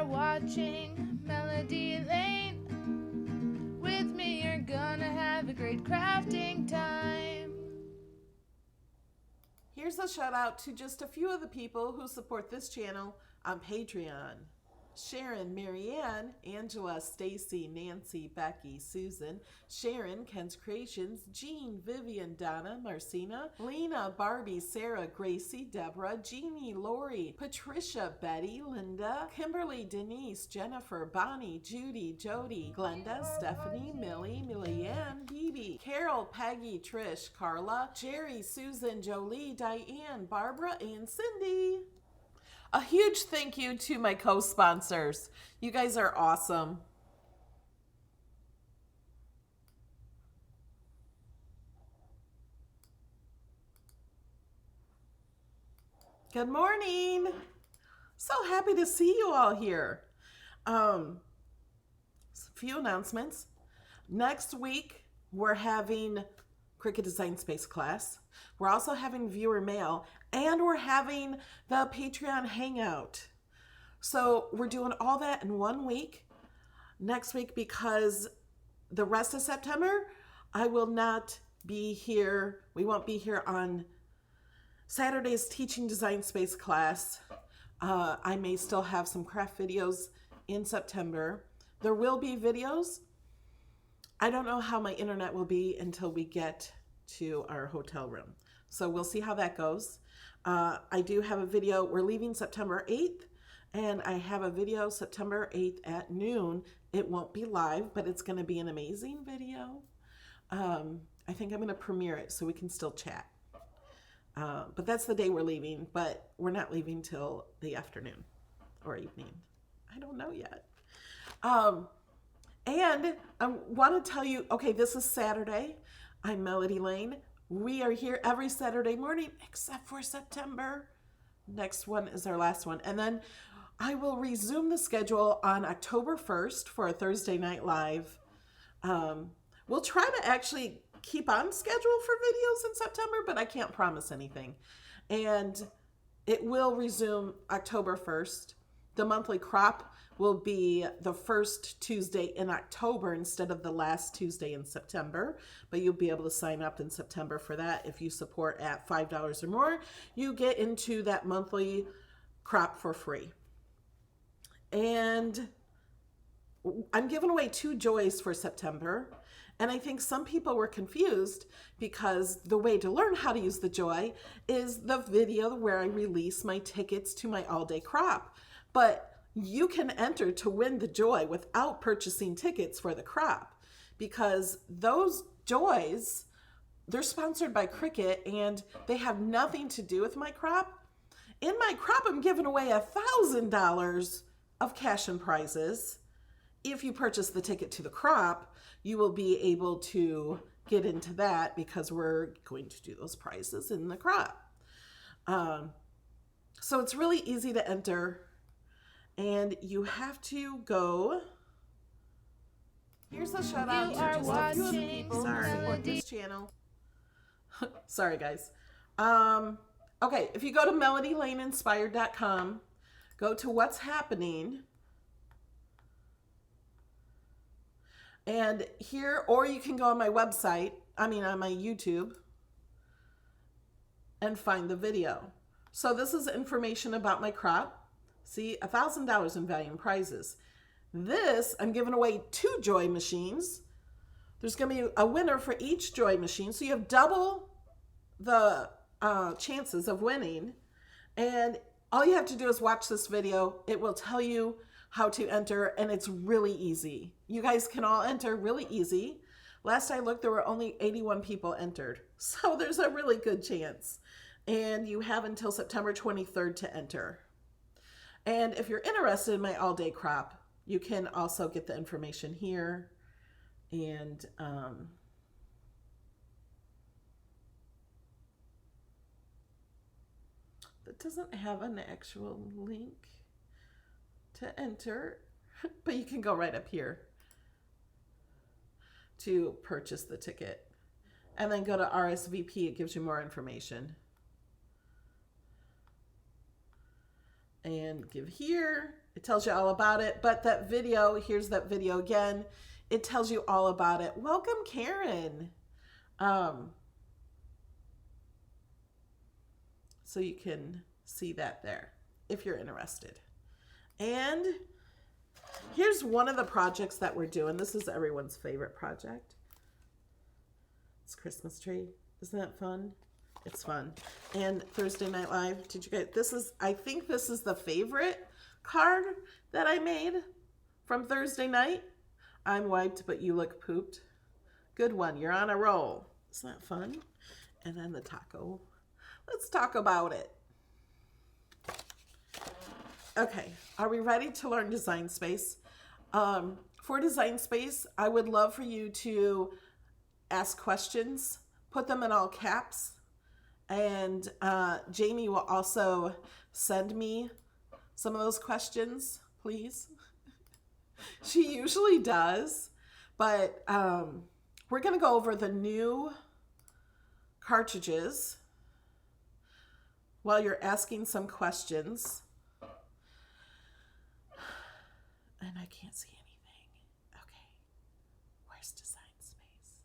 are watching Melody Lane. With me, you're gonna have a great crafting time. Here's a shout out to just a few of the people who support this channel on Patreon. Sharon, Marianne, Angela, Stacy, Nancy, Becky, Susan, Sharon, Ken's Creations, Jean, Vivian, Donna, Marcina, Lena, Barbie, Sarah, Gracie, Deborah, Jeannie, Lori, Patricia, Betty, Linda, Kimberly, Denise, Jennifer, Bonnie, Judy, Jody, Glenda, Stephanie, Millie, Millyanne, Hebe, Carol, Peggy, Trish, Carla, Jerry, Susan, Jolie, Diane, Barbara, and Cindy. A huge thank you to my co-sponsors. You guys are awesome. Good morning. So happy to see you all here. A few announcements. Next week, we're having Cricut Design Space class. We're also having viewer mail, and we're having the Patreon hangout. So we're doing all that in 1 week. Next week, because the rest of September, I will not be here. We won't be here on Saturday's Teaching Design Space class. I may still have some craft videos in September. There will be videos. I don't know how my internet will be until we get to our hotel room. So we'll see how that goes. I do have a video. We're leaving September 8th, and I have a video September 8th at noon. It won't be live, but it's going to be an amazing video. I think I'm going to premiere it so we can still chat. But that's the day we're leaving, but we're not leaving till the afternoon or evening. I don't know yet. And I want to tell you, okay, this is Saturday. I'm Melody Lane. We are here every Saturday morning, except for September. Next one is our last one. And then I will resume the schedule on October 1st for a Thursday Night Live. We'll try to actually keep on schedule for videos in September, but I can't promise anything. And it will resume October 1st. The monthly crop will be the first Tuesday in October instead of the last Tuesday in September, but you'll be able to sign up in September for that. If you support at $5 or more, you get into that monthly crop for free. And I'm giving away 2 joys for September. And I think some people were confused because the way to learn how to use the joy is the video where I release my tickets to my all-day crop. But you can enter to win the joy without purchasing tickets for the crop, because those joys, they're sponsored by Cricut and they have nothing to do with my crop. In my crop, I'm giving away $1,000 of cash and prizes. If you purchase the ticket to the crop, you will be able to get into that because we're going to do those prizes in the crop. So it's really easy to enter. And you have to go. Here's a shout out to just a few of the people who support this channel. Sorry, guys. Okay, if you go to melodylaneinspired.com, go to what's happening. And here, or you can go on my website, on my YouTube, and find the video. So this is information about my crop. See, $1,000 in value and prizes. This, I'm giving away 2 joy machines. There's going to be a winner for each joy machine. So you have double the chances of winning. And all you have to do is watch this video. It will tell you how to enter, and it's really easy. You guys can all enter really easy. Last I looked, there were only 81 people entered. So there's a really good chance. And you have until September 23rd to enter. And if you're interested in my all-day crop, you can also get the information here. And that doesn't have an actual link to enter, but you can go right up here to purchase the ticket. And then go to RSVP, it gives you more information. and give here. It tells you all about it. But that video, here's that video again. It tells you all about it. Welcome, Karen. So you can see that there if you're interested. And here's one of the projects that we're doing. This is everyone's favorite project. It's Christmas tree. Isn't that fun? It's fun. And Thursday Night Live, did you guys, I think this is the favorite card that I made from Thursday night. I'm wiped, but you look pooped. Good one. You're on a roll. Isn't that fun? And then the taco. Let's talk about it. Okay. Are we ready to learn Design Space? For Design Space, I would love for you to ask questions. Put them in all caps. And Jamie will also send me some of those questions, please. She usually does, but we're going to go over the new cartridges while you're asking some questions. And I can't see anything. Okay, where's Design Space?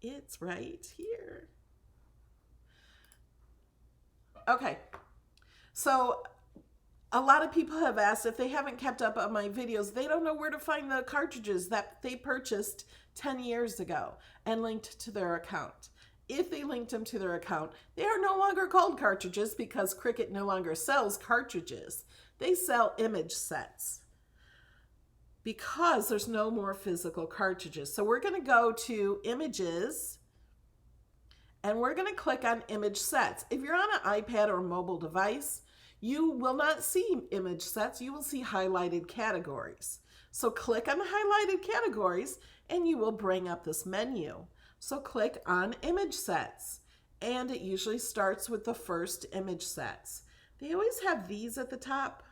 It's right here. Okay, so a lot of people have asked if they haven't kept up on my videos, they don't know where to find the cartridges that they purchased 10 years ago and linked to their account. If they linked them to their account, they are no longer called cartridges because Cricut no longer sells cartridges. They sell image sets because there's no more physical cartridges. So we're going to go to Images. And we're going to click on image sets. If you're on an iPad or mobile device, you will not see image sets. You will see highlighted categories. So click on the highlighted categories and you will bring up this menu. So click on image sets. And it usually starts with the first image sets. They always have these at the top.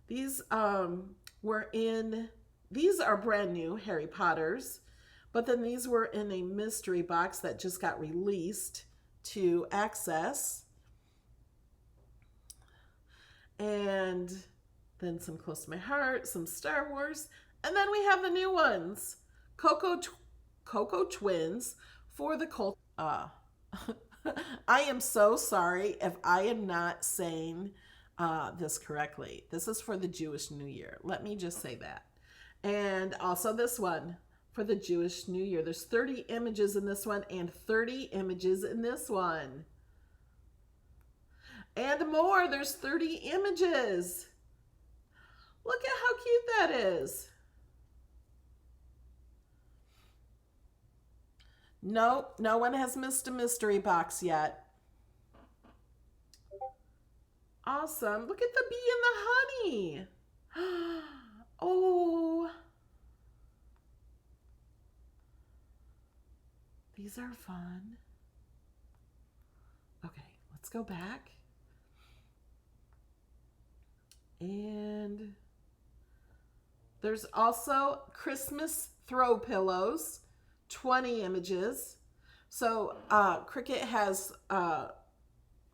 These are brand new Harry Potters. But then these were in a mystery box that just got released to access. And then some Close to My Heart, some Star Wars. And then we have the new ones. Coco Twins for the cult. I am so sorry if I am not saying this correctly. This is for the Jewish New Year. Let me just say that. And also this one. For the Jewish New Year. There's 30 images in this one and 30 images in this one. And more, there's 30 images. Look at how cute that is. Nope, no one has missed a mystery box yet. Awesome. Look at the bee and the honey. Oh. These are fun. Okay, let's go back. And there's also Christmas throw pillows, 20 images. So Cricut has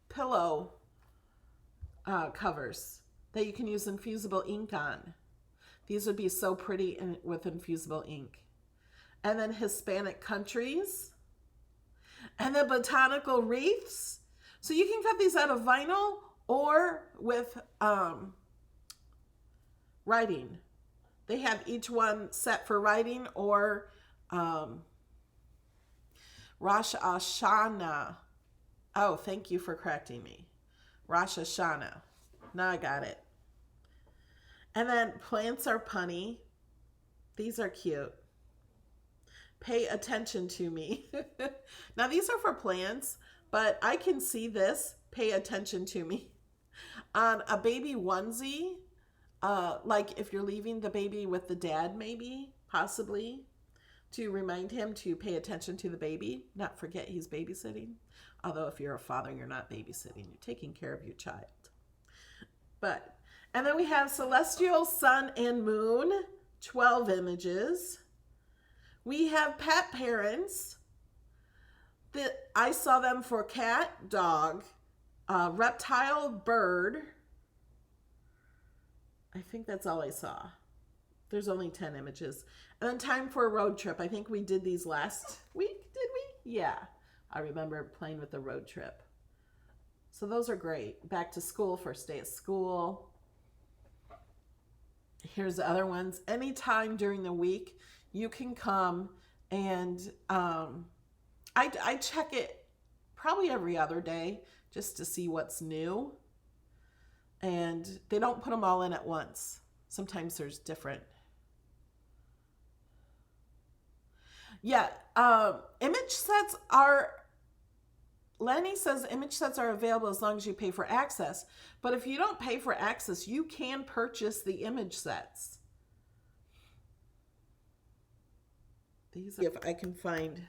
pillow covers that you can use infusible ink on. These would be so pretty with infusible ink. And then Hispanic countries. And then botanical wreaths. So you can cut these out of vinyl or with writing. They have each one set for writing or Rosh Hashanah. Oh, thank you for correcting me. Rosh Hashanah. Now I got it. And then plants are punny. These are cute. Pay attention to me. Now these are for plants, but I can see this. Pay attention to me. On a baby onesie, like if you're leaving the baby with the dad, maybe, possibly, to remind him to pay attention to the baby, not forget he's babysitting. Although if you're a father, you're not babysitting, you're taking care of your child. And then we have Celestial Sun and Moon, 12 images. We have pet parents. I saw them for cat, dog, reptile, bird, I think that's all I saw. There's only 10 images. And then time for a road trip. I think we did these last week, did we? Yeah. I remember playing with the road trip. So those are great. Back to school, first day of school. Here's the other ones. Anytime during the week, you can come and I check it probably every other day just to see what's new. And they don't put them all in at once. Sometimes there's different. Yeah, image sets are, Lenny says image sets are available as long as you pay for access. But if you don't pay for access, you can purchase the image sets. These, if I can find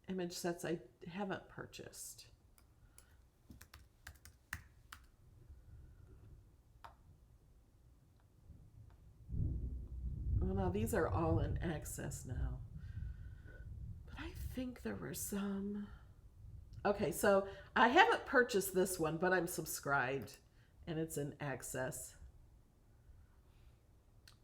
image sets I haven't purchased. Well, now these are all in access now. But I think there were some. Okay, so I haven't purchased this one, but I'm subscribed and it's in access.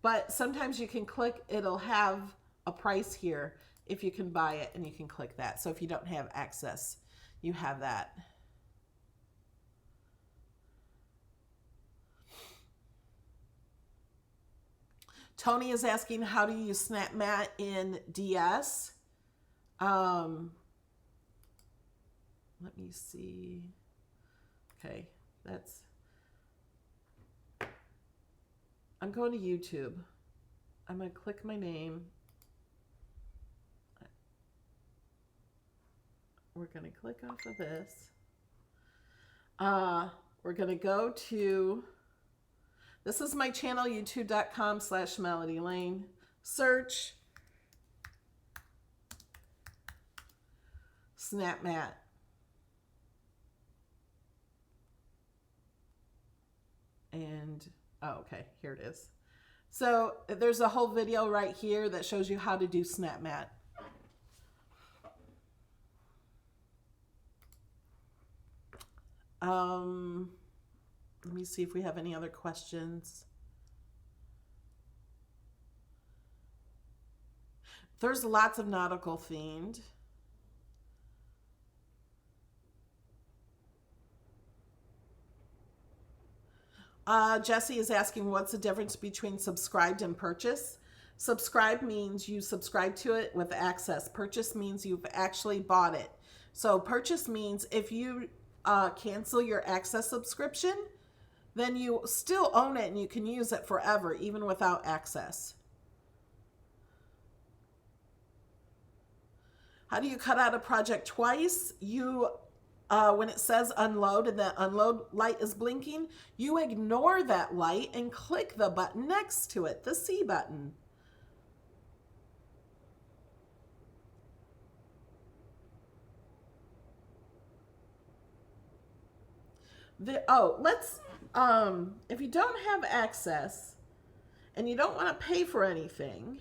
But sometimes you can click, it'll have a price here if you can buy it, and you can click that. So if you don't have access, you have that. Tony is asking, how do you use SnapMat in DS? Let me see. Okay, I'm going to YouTube. I'm going to click my name. We're going to click off of this. We're going to go to, this is my channel, youtube.com/MelodyLane. Search SnapMat. And, oh, okay, here it is. So there's a whole video right here that shows you how to do SnapMat. Let me see if we have any other questions. There's lots of nautical themed. Jesse is asking, what's the difference between subscribed and purchase? Subscribe means you subscribe to it with access. Purchase means you've actually bought it. So purchase means if you cancel your access subscription, then you still own it and you can use it forever, even without access. How do you cut out a project twice? You, when it says unload and the unload light is blinking, you ignore that light and click the button next to it, the C button. If you don't have access and you don't want to pay for anything,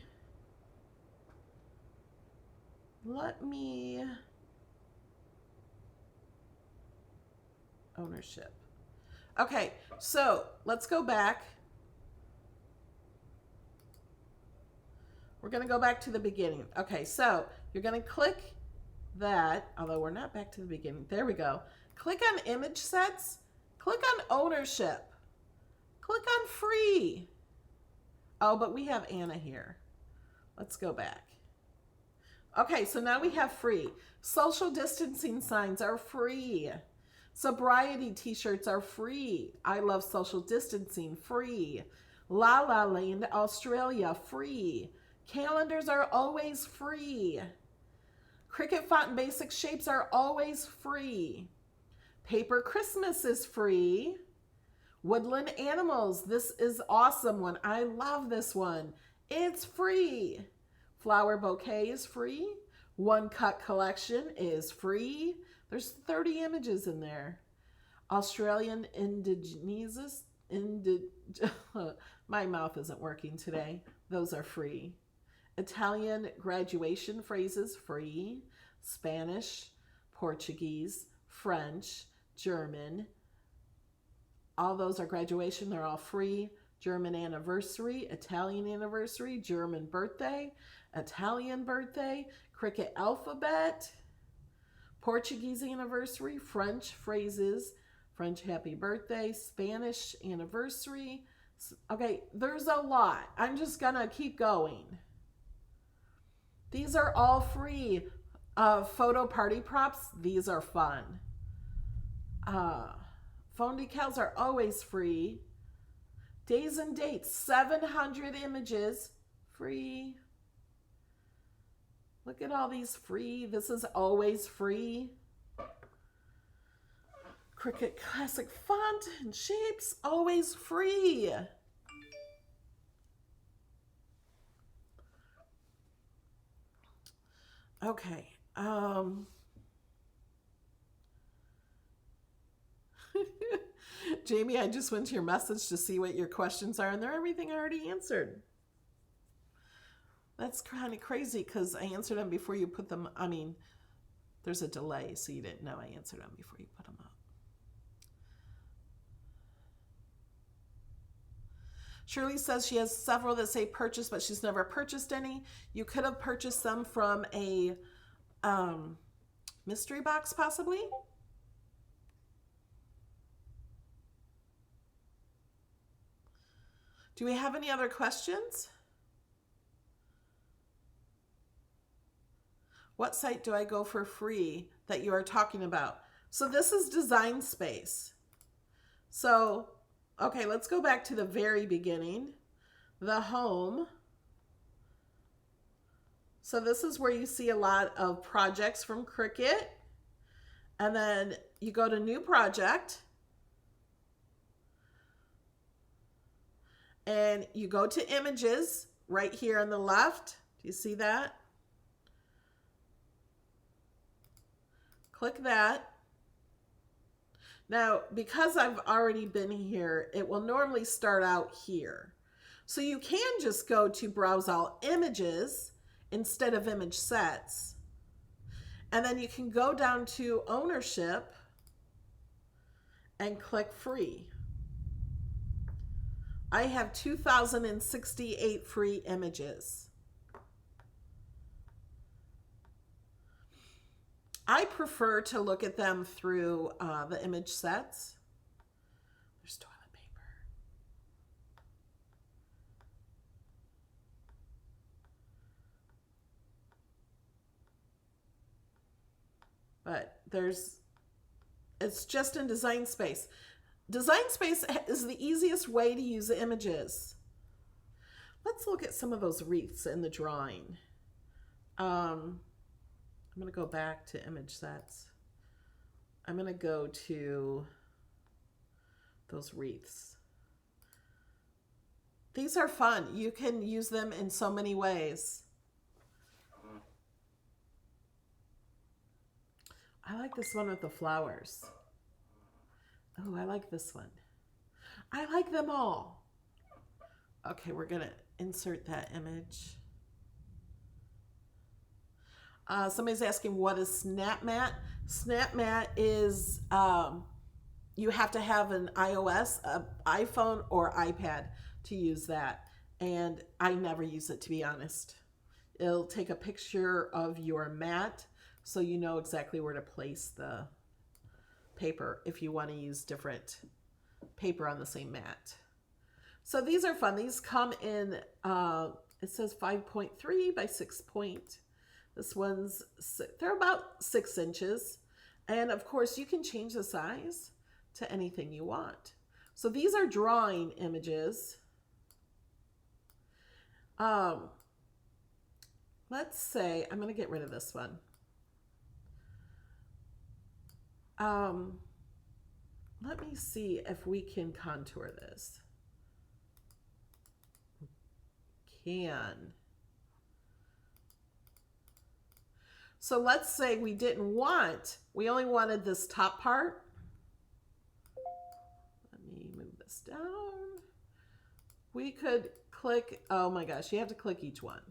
ownership. Okay, so let's go back. We're going to go back to the beginning. Okay, so you're going to click that, although we're not back to the beginning. There we go. Click on image sets. Click on ownership. Click on free. Oh, but we have Anna here. Let's go back. Okay, so now we have free. Social distancing signs are free. Sobriety t-shirts are free. I love social distancing, free. La La Land, Australia, free. Calendars are always free. Cricut font and basic shapes are always free. Paper Christmas is free. Woodland Animals, this is awesome one. I love this one. It's free. Flower Bouquet is free. One Cut Collection is free. There's 30 images in there. Australian Indigenous, my mouth isn't working today. Those are free. Italian graduation phrases, free. Spanish, Portuguese, French, German, all those are graduation. They're all free. German anniversary, Italian anniversary, German birthday, Italian birthday, Cricut alphabet, Portuguese anniversary, French phrases, French happy birthday, Spanish anniversary. Okay, there's a lot. I'm just gonna keep going. These are all free. Photo party props, these are fun. Phone decals are always free. Days and dates, 700 images, free. Look at all these free. This is always free. Cricut classic font and shapes, always free. Okay. Jamie, I just went to your message to see what your questions are, and they're everything I already answered. That's kind of crazy because I answered them before you put them. I mean, there's a delay, so you didn't know I answered them before you put them up. Shirley says she has several that say purchase, but she's never purchased any. You could have purchased them from a mystery box, possibly. Do we have any other questions? What site do I go for free that you are talking about? So this is Design Space. So, okay, let's go back to the very beginning. The home. So this is where you see a lot of projects from Cricut. And then you go to New Project. And you go to Images right here on the left. Do you see that? Click that. Now, because I've already been here, it will normally start out here. So you can just go to Browse All Images instead of Image Sets. And then you can go down to Ownership and click Free. I have 2,068 free images. I prefer to look at them through the image sets. There's toilet paper. But it's just in Design Space. Design Space is the easiest way to use the images. Let's look at some of those wreaths in the drawing. I'm going to go back to image sets. I'm going to go to those wreaths. These are fun. You can use them in so many ways. I like this one with the flowers. Oh, I like this one. I like them all. Okay, we're going to insert that image. Somebody's asking, what is SnapMat? SnapMat is, you have to have an iOS, iPhone, or iPad to use that. And I never use it, to be honest. It'll take a picture of your mat so you know exactly where to place the paper if you want to use different paper on the same mat. So these are fun. These come in, it says 5.3 by 6 point. This one's, they're about 6 inches. And of course you can change the size to anything you want. So these are drawing images. Let's say, I'm going to get rid of this one. Let me see if we can contour this. Can. So let's say we we only wanted this top part. Let me move this down. We could click, oh my gosh, you have to click each one.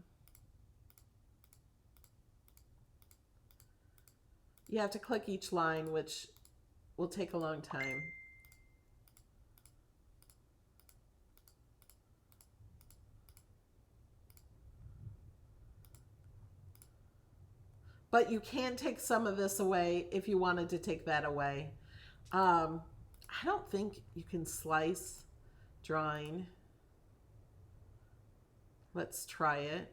You have to click each line, which will take a long time. but you can take some of this away if you wanted to take that away. I don't think you can slice drawing. Let's try it.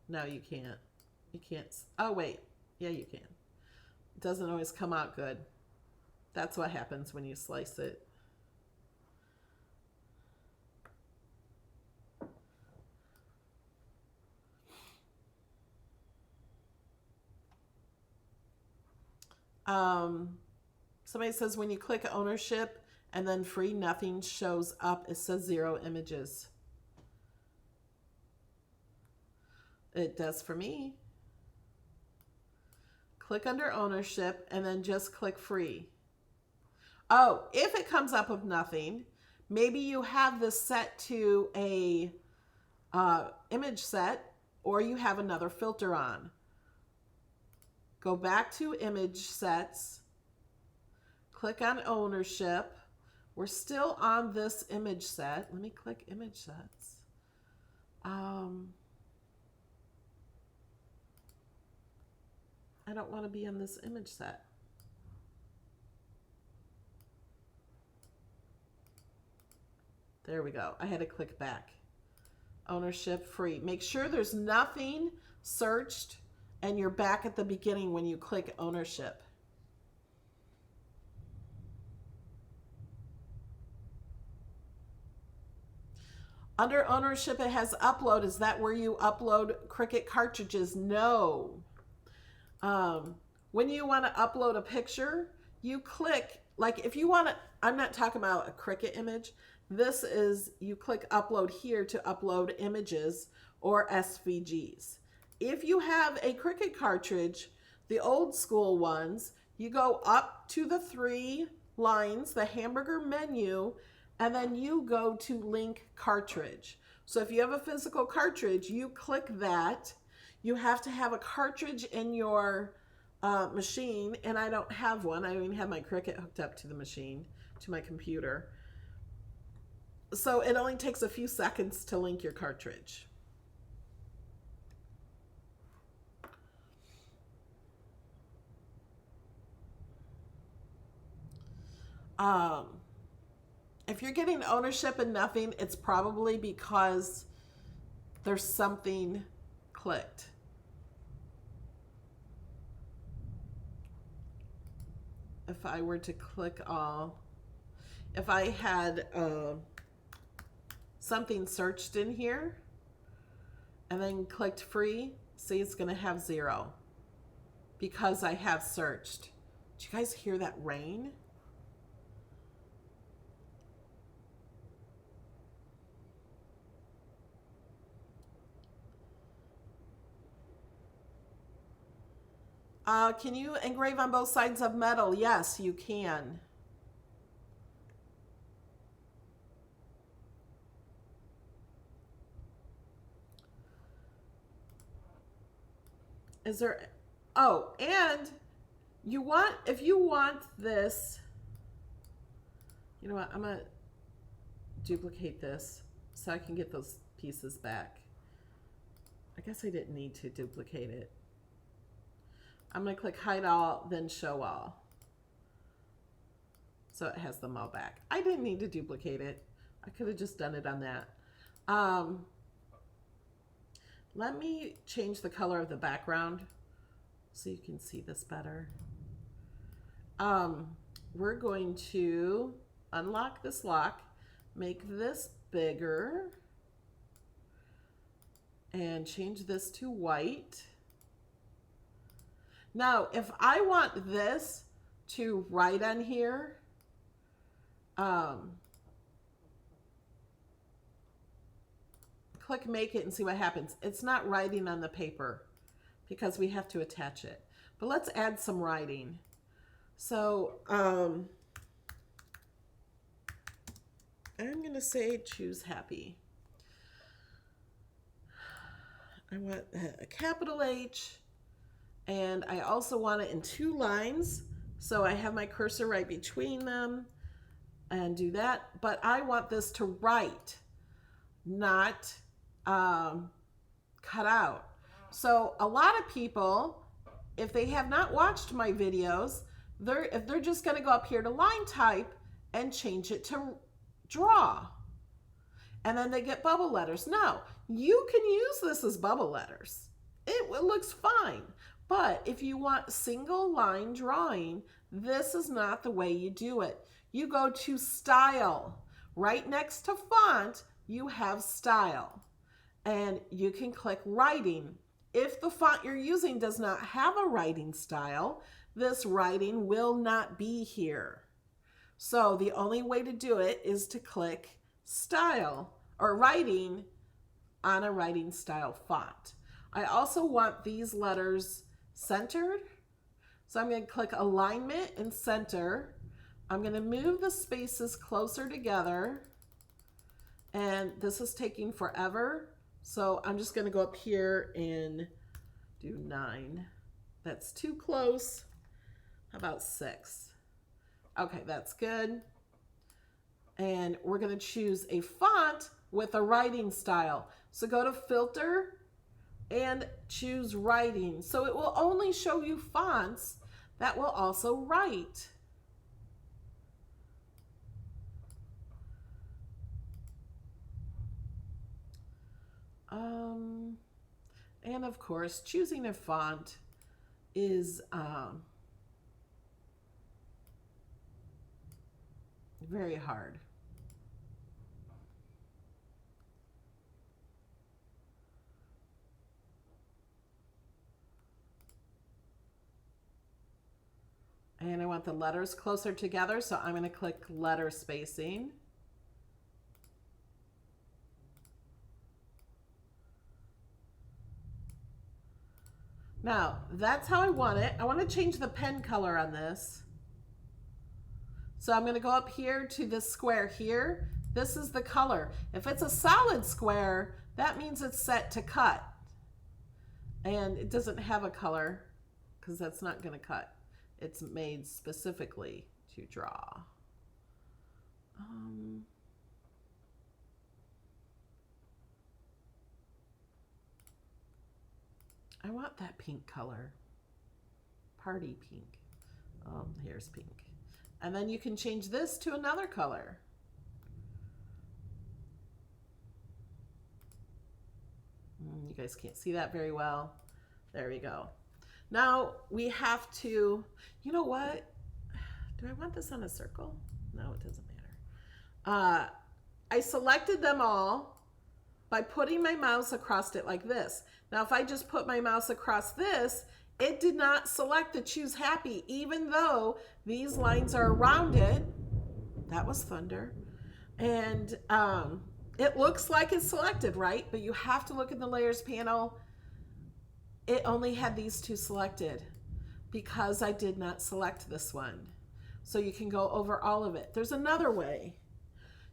No, you can't. You can't. Oh, wait. Yeah, you can. It doesn't always come out good. That's what happens when you slice it. Somebody says when you click ownership and then free, nothing shows up. It says 0 images. It does for me. Click under ownership and then just click free. Oh, if it comes up with nothing, maybe you have this set to a image set, or you have another filter on. Go back to image sets, click on ownership. We're still on this image set. Let me click image sets. I don't want to be on this image set. There we go. I had to click back. Ownership free. Make sure there's nothing searched and you're back at the beginning when you click ownership. Under ownership, it has upload. Is that where you upload Cricut cartridges? No. When you want to upload a picture, you click, like if you want to, I'm not talking about a Cricut image. This is, you click upload here to upload images or SVGs. If you have a Cricut cartridge, the old school ones, you go up to the 3 lines, the hamburger menu, and then you go to link cartridge. So if you have a physical cartridge, you click that. You have to have a cartridge in your machine, and I don't have one. I don't even have my Cricut hooked up to the machine, to my computer. So it only takes a few seconds to link your cartridge. If you're getting ownership and nothing, it's probably because there's something clicked. If I were to click all, if I had something searched in here and then clicked free, see, it's going to have 0 because I have searched. Do you guys hear that rain? Can you engrave on both sides of metal? Yes, you can. Is there, oh, and you want, if you want this, you know what, I'm going to duplicate this so I can get those pieces back. I guess I didn't need to duplicate it. I'm going to click hide all, then show all. So it has them all back. I didn't need to duplicate it. I could have just done it on that. Let me change the color of the background so you can see this better. We're going to unlock this lock, make this bigger, and change this to white. Now, if I want this to write on here, click make it and see what happens. It's not writing on the paper because we have to attach it. But let's add some writing. So I'm going to say choose happy. I want a capital H. And I also want it in 2 lines. So I have my cursor right between them and do that. But I want this to write. not cut out. So a lot of people, if they have not watched my videos, if they're just going to go up here to line type and change it to draw, and then they get bubble letters. No, you can use this as bubble letters. It looks fine. But if you want single line drawing, this is not the way you do it. You go to style. Right next to font, you have style. And you can click writing. If the font you're using does not have a writing style, this writing will not be here. So the only way to do it is to click style or writing on a writing style font. I also want these letters centered. So I'm going to click alignment and center. I'm going to move the spaces closer together. And this is taking forever. So I'm just going to go up here and do 9. That's too close. How about 6? Okay, that's good. And we're going to choose a font with a writing style. So go to filter and choose writing. So it will only show you fonts that will also write. And of course, choosing a font is very hard. And I want the letters closer together, so I'm going to click letter spacing. Now, that's how I want it. I want to change the pen color on this. So I'm going to go up here to this square here. This is the color. If it's a solid square, that means it's set to cut. And it doesn't have a color because that's not going to cut. It's made specifically to draw. I want that pink color. Party pink. Oh, here's pink. And then you can change this to another color. You guys can't see that very well. There we go. Now we have to, you know what? Do I want this on a circle? No, it doesn't matter. I selected them all by putting my mouse across it like this. Now, if I just put my mouse across this, it did not select the choose happy, even though these lines are rounded. That was thunder. And it looks like it's selected, right? But you have to look at the layers panel. It only had these two selected because I did not select this one. So you can go over all of it. There's another way.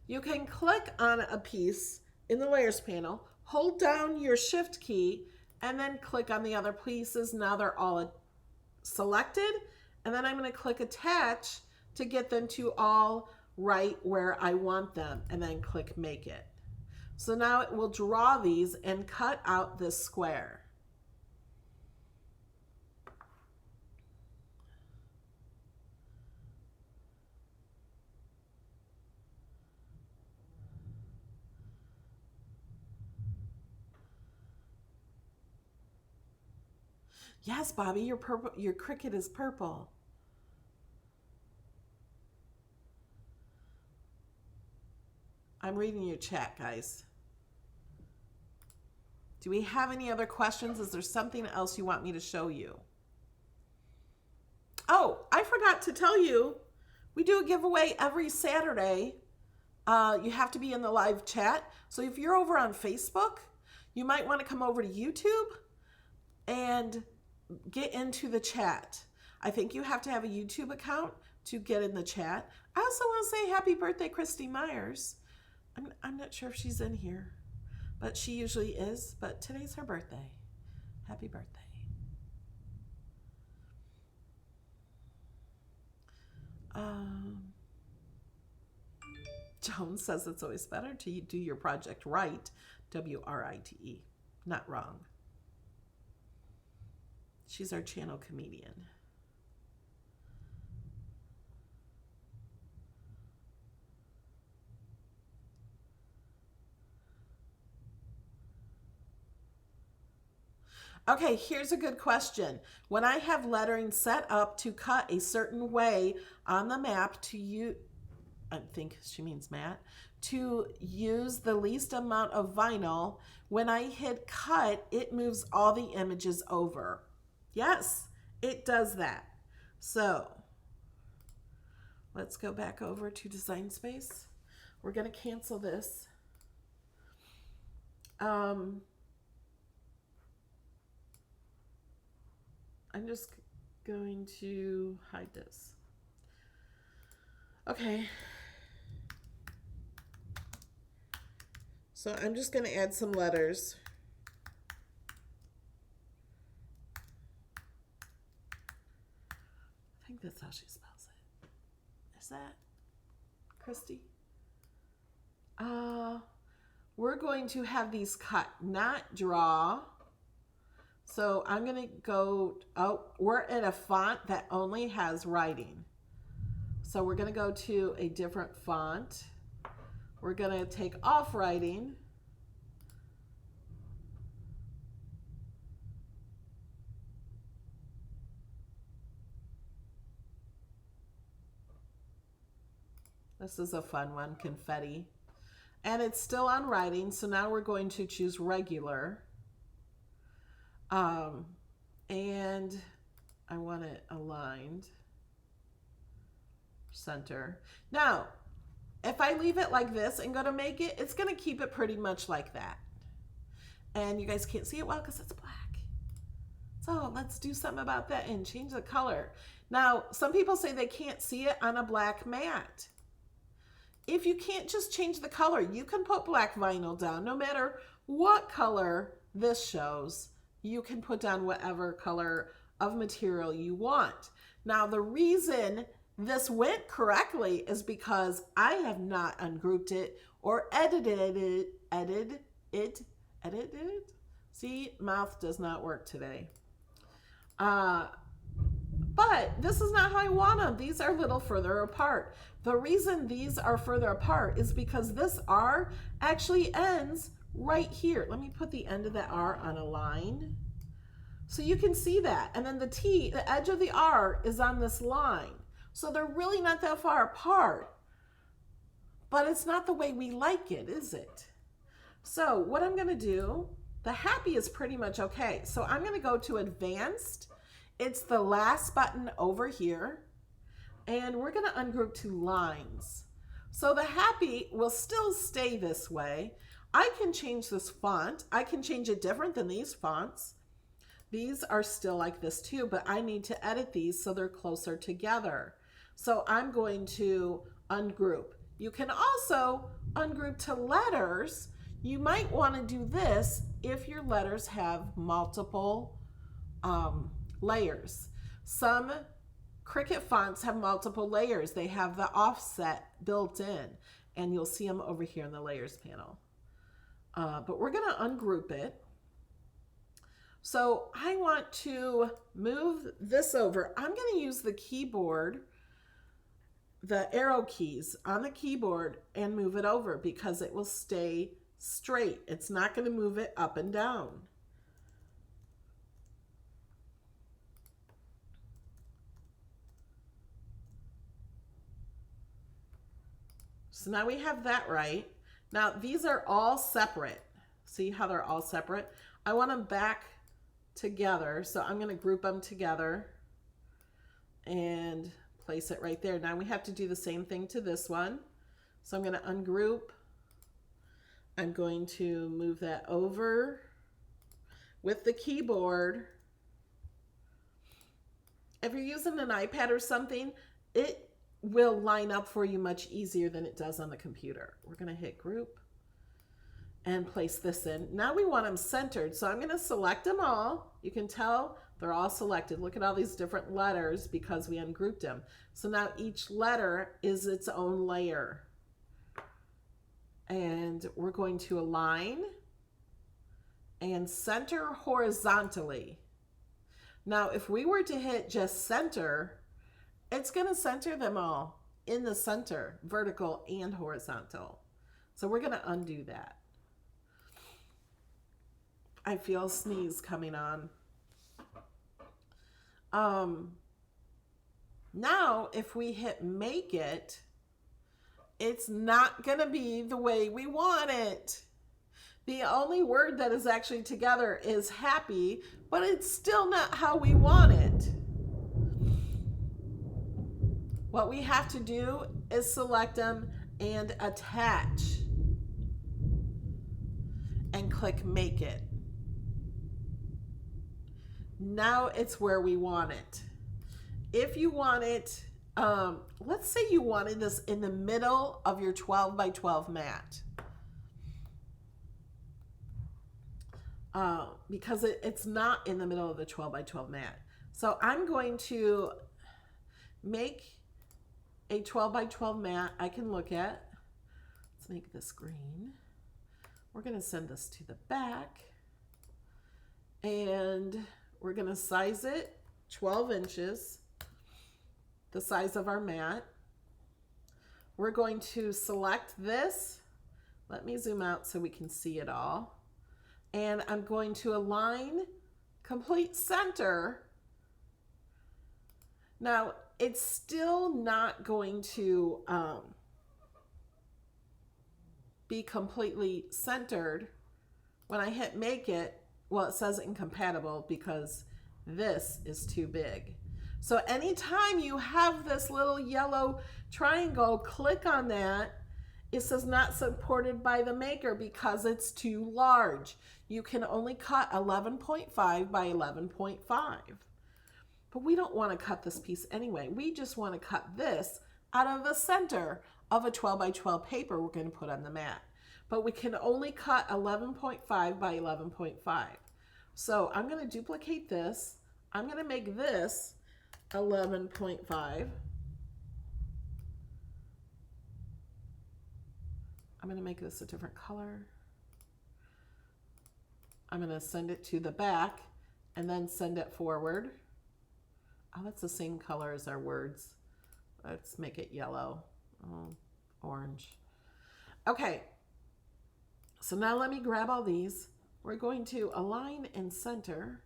You can click on a piece in the layers panel, hold down your shift key, and then click on the other pieces. Now they're all selected. And then I'm going to click attach to get them to all right where I want them, and then click make it. So now it will draw these and cut out this square. Yes, Bobby, your Cricut is purple. I'm reading your chat, guys. Do we have any other questions? Is there something else you want me to show you? Oh, I forgot to tell you, we do a giveaway every Saturday. You have to be in the live chat. So if you're over on Facebook, you might want to come over to YouTube and get into the chat. I think you have to have a YouTube account to get in the chat. I also want to say happy birthday, Christy Myers. I'm not sure if she's in here, but she usually is. But today's her birthday. Happy birthday. Joan says it's always better to do your project right, W-R-I-T-E, not wrong. She's our channel comedian. Okay, here's a good question. When I have lettering set up to cut a certain way on the map to use, I think she means mat, to use the least amount of vinyl, when I hit cut, it moves all the images over. Yes, it does that. So let's go back over to Design Space. We're going to cancel this. I'm just going to hide this. Okay. So I'm just going to add some letters. I think that's how she spells it. Is that Christy? We're going to have these cut, not draw. So I'm going to go, we're in a font that only has writing. So we're going to go to a different font. We're going to take off writing. This is a fun one, confetti. And it's still on writing, so now we're going to choose regular. And I want it aligned, center. Now, if I leave it like this and go to make it, it's going to keep it pretty much like that. And you guys can't see it well because it's black. So let's do something about that and change the color. Now, some people say they can't see it on a black mat. If you can't just change the color, you can put black vinyl down. No matter what color this shows, you can put down whatever color of material you want. Now, the reason this went correctly is because I have not ungrouped it or edited it. See, mouth does not work today. But this is not how I want them. These are a little further apart. The reason these are further apart is because this R actually ends right here. Let me put the end of that R on a line. So you can see that. And then the T, the edge of the R is on this line. So they're really not that far apart. But it's not the way we like it, is it? So what I'm going to do, the happy is pretty much okay. So I'm going to go to advanced. It's the last button over here. And we're going to ungroup to lines. So the happy will still stay this way. I can change this font. I can change it different than these fonts. These are still like this too, but I need to edit these so they're closer together. So I'm going to ungroup. You can also ungroup to letters. You might want to do this if your letters have multiple layers. Some Cricut fonts have multiple layers. They have the offset built in, and you'll see them over here in the layers panel. But we're going to ungroup it. So I want to move this over. I'm going to use the keyboard, the arrow keys on the keyboard, and move it over because it will stay straight. It's not going to move it up and down. So now we have that right. Now these are all separate. See how they're all separate? I want them back together. So I'm going to group them together and place it right there. Now we have to do the same thing to this one. So I'm going to ungroup. I'm going to move that over with the keyboard. If you're using an iPad or something, it will line up for you much easier than it does on the computer. We're going to hit group and place this in. Now we want them centered. So I'm going to select them all. You can tell they're all selected. Look at all these different letters because we ungrouped them. So now each letter is its own layer. And we're going to align and center horizontally. Now, if we were to hit just center, it's going to center them all in the center, vertical and horizontal. So we're going to undo that. I feel a sneeze coming on. Now, if we hit make it, it's not going to be the way we want it. The only word that is actually together is happy, but it's still not how we want it. What we have to do is select them and attach and click make it. Now it's where we want it. If you want it, let's say you wanted this in the middle of your 12 by 12 mat. Because it's not in the middle of the 12 by 12 mat. So I'm going to make a 12 by 12 mat I can look at. Let's make this green. We're going to send this to the back. And we're going to size it 12 inches, the size of our mat. We're going to select this. Let me zoom out so we can see it all. And I'm going to align complete center. Now, it's still not going to be completely centered. When I hit make it, well, it says incompatible because this is too big. So anytime you have this little yellow triangle, click on that. It says not supported by the maker because it's too large. You can only cut 11.5 by 11.5. But we don't want to cut this piece anyway. We just want to cut this out of the center of a 12 by 12 paper we're going to put on the mat. But we can only cut 11.5 by 11.5. So I'm going to duplicate this. I'm going to make this 11.5. I'm going to make this a different color. I'm going to send it to the back and then send it forward. Oh, that's the same color as our words. Let's make it yellow, orange. Okay, so now let me grab all these. We're going to align and center.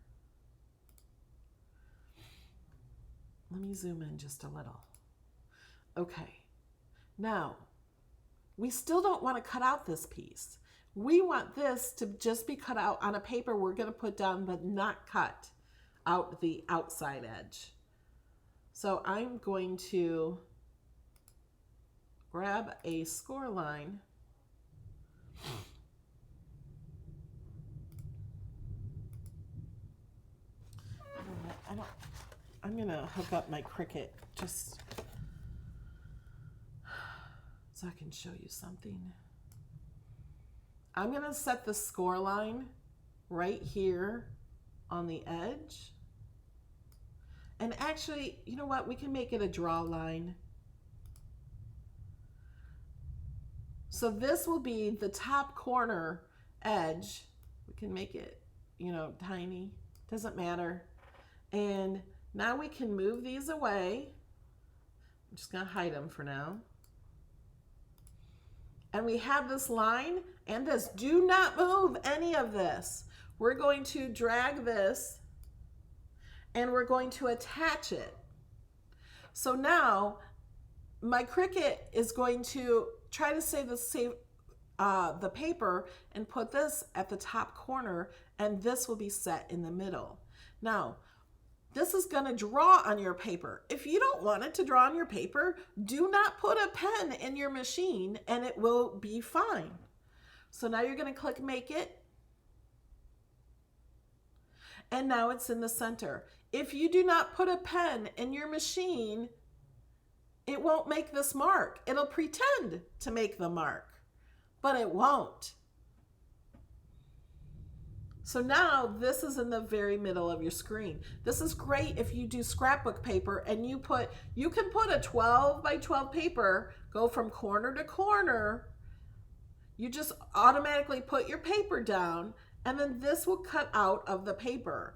Let me zoom in just a little. Okay, now we still don't want to cut out this piece. We want this to just be cut out on a paper we're going to put down, but not cut out the outside edge. So I'm going to grab a score line. I'm going to hook up my Cricut just so I can show you something. I'm going to set the score line right here on the edge. And actually, you know what? We can make it a draw line. So this will be the top corner edge. We can make it, you know, tiny. Doesn't matter. And now we can move these away. I'm just going to hide them for now. And we have this line and this. Do not move any of this. We're going to drag this and we're going to attach it. So now my Cricut is going to try to save the paper and put this at the top corner, and this will be set in the middle. Now, this is going to draw on your paper. If you don't want it to draw on your paper, do not put a pen in your machine and it will be fine. So now you're going to click make it. And now it's in the center. If you do not put a pen in your machine, it won't make this mark. It'll pretend to make the mark, but it won't. So now this is in the very middle of your screen. This is great if you do scrapbook paper and you can put a 12 by 12 paper, go from corner to corner. You just automatically put your paper down, and then this will cut out of the paper.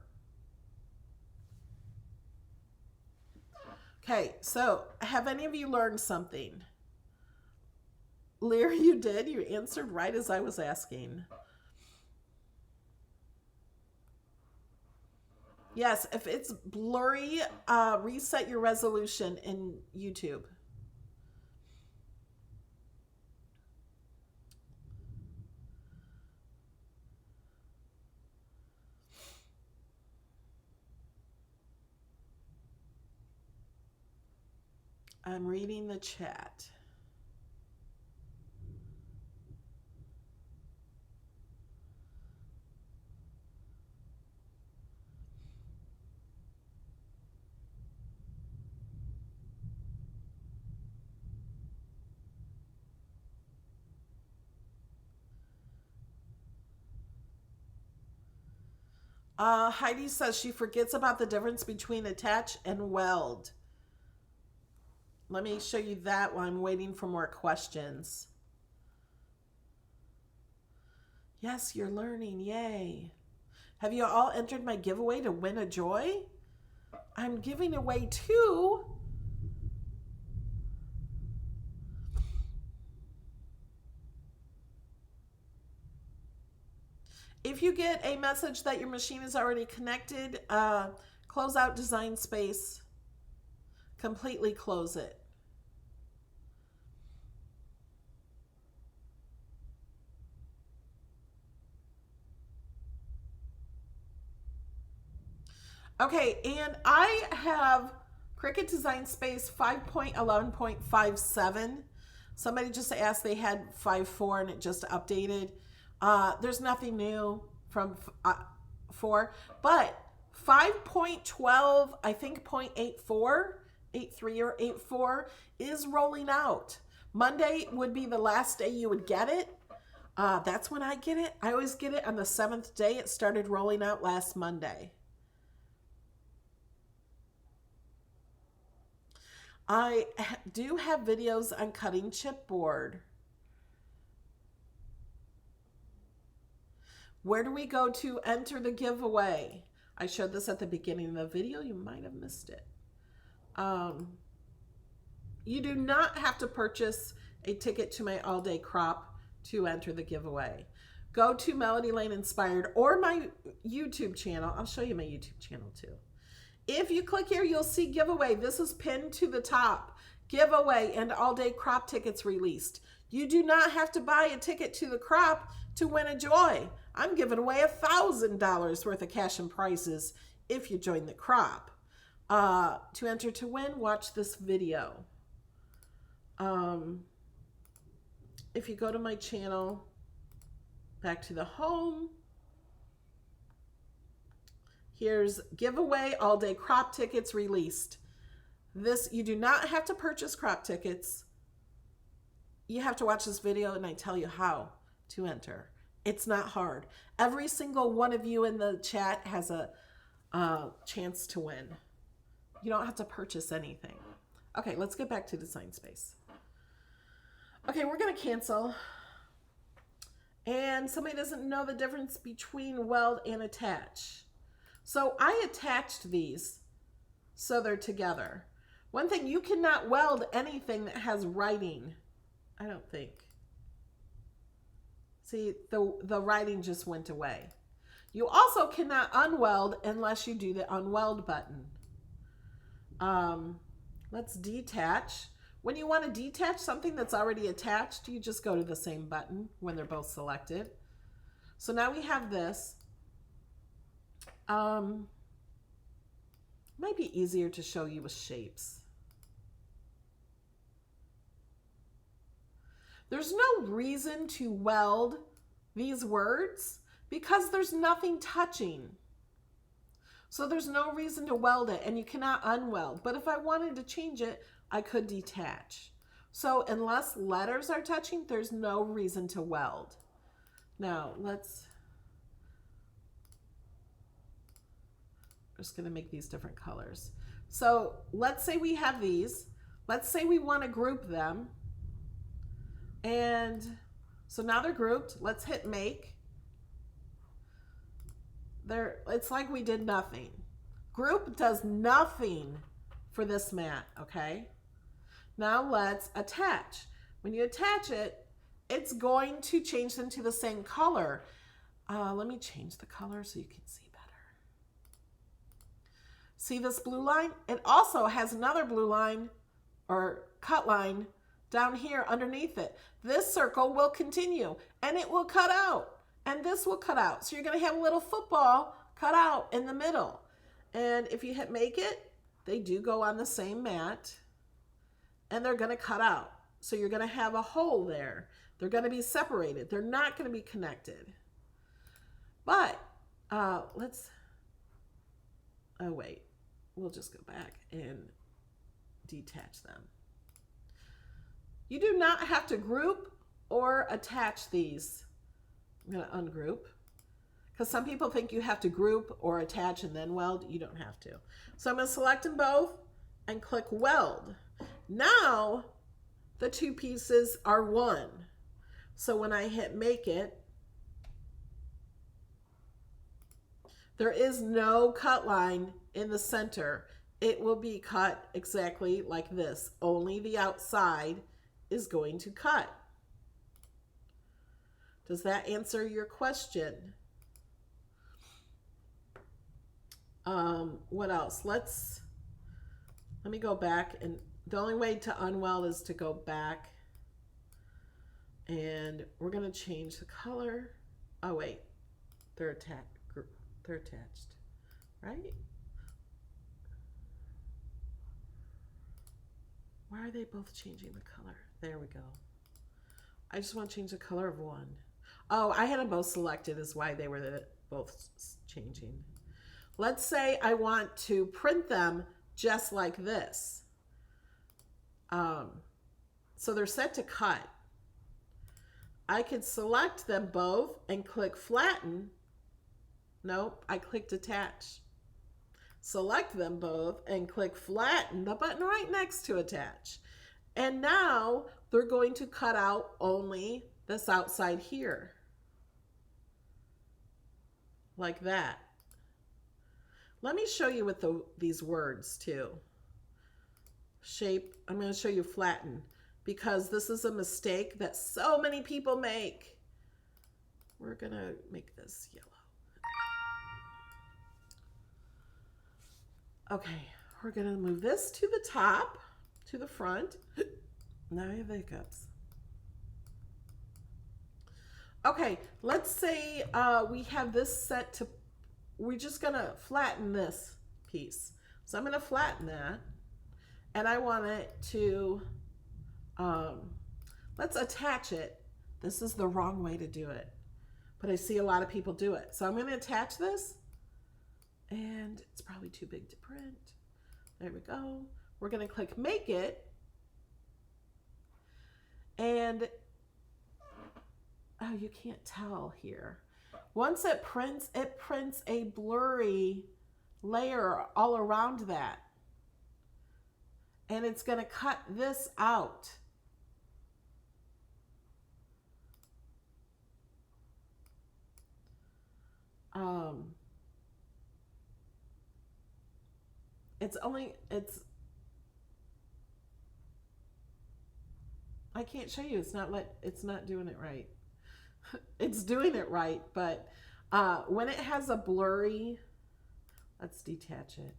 Okay, so have any of you learned something? Lear, you did. You answered right as I was asking. Yes, if it's blurry, reset your resolution in YouTube. I'm reading the chat. Heidi says she forgets about the difference between attach and weld. Let me show you that while I'm waiting for more questions. Yes, you're learning. Yay. Have you all entered my giveaway to win a joy? I'm giving away 2. If you get a message that your machine is already connected, close out Design Space. Completely close it. Okay, and I have Cricut Design Space 5.11.57. Somebody just asked, they had 5.4 and it just updated. There's nothing new from 4, but 5.12, I think 0.84, 83 or 84 is rolling out. Monday would be the last day you would get it. That's when I get it. I always get it on the 7th day. It started rolling out last Monday. I do have videos on cutting chipboard. Where do we go to enter the giveaway? I showed this at the beginning of the video. You might have missed it. You do not have to purchase a ticket to my all-day crop to enter the giveaway. Go to Melody Lane Inspired or my YouTube channel. I'll show you my YouTube channel too. If you click here, you'll see giveaway. This is pinned to the top. Giveaway and all-day crop tickets released. You do not have to buy a ticket to the crop to win a joy. I'm giving away $1,000 worth of cash and prizes if you join the crop. To enter to win, watch this video. If you go to my channel, back to the home, here's giveaway all-day crop tickets released. This, you do not have to purchase crop tickets. You have to watch this video and I tell you how to enter. It's not hard. Every single one of you in the chat has a chance to win. You don't have to purchase anything. Okay, let's get back to Design Space. Okay, we're going to cancel. And somebody doesn't know the difference between weld and attach. So I attached these so they're together. One thing, you cannot weld anything that has writing, I don't think. See, the writing just went away. You also cannot unweld unless you do the unweld button. Let's detach. When you want to detach something that's already attached, you just go to the same button when they're both selected. So now we have this. Might be easier to show you with shapes. There's no reason to weld these words because there's nothing touching. So there's no reason to weld it, and you cannot unweld. But if I wanted to change it, I could detach. So unless letters are touching, there's no reason to weld. Now let's, I'm just going to make these different colors. So let's say we have these. Let's say we want to group them. And So now they're grouped. Let's hit make. It's like we did nothing. Group does nothing for this mat, okay? Now let's attach. When you attach it, it's going to change them to the same color. Let me change the color so you can see better. See this blue line? It also has another blue line or cut line down here underneath it. This circle will continue and it will cut out, and this will cut out. So you're going to have a little football cut out in the middle. And if you hit make it, they do go on the same mat and they're going to cut out. So you're going to have a hole there. They're going to be separated. They're not going to be connected. But oh wait, we'll just go back and detach them. You do not have to group or attach these. I'm going to ungroup because some people think you have to group or attach and then weld. You don't have to. So I'm going to select them both and click weld. Now the two pieces are one. So when I hit make it, there is no cut line in the center. It will be cut exactly like this. Only the outside is going to cut. Does that answer your question? What else? Let me go back, and the only way to unweld is to go back, and we're going to change the color. Oh wait, they're attached, right? Why are they both changing the color? There we go. I just want to change the color of one. Oh, I had them both selected is why they were both changing. Let's say I want to print them just like this. So they're set to cut. I could select them both and click flatten. Nope, I clicked attach. Select them both and click flatten, the button right next to attach. And now they're going to cut out only this outside here. Like that. Let me show you with these words too. Shape, I'm going to show you flatten because this is a mistake that so many people make. We're going to make this yellow. Okay, we're going to move this to the top, to the front. Now I have hiccups. Okay, let's say we have this set to, we're just going to flatten this piece. So I'm going to flatten that, and I want it to, let's attach it. This is the wrong way to do it, but I see a lot of people do it. So I'm going to attach this, and it's probably too big to print. There we go. We're going to click make it, and oh, you can't tell here. Once it prints a blurry layer all around that. And it's going to cut this out. I can't show you. It's not doing it right. It's doing it right, but when it has a blurry, let's detach it.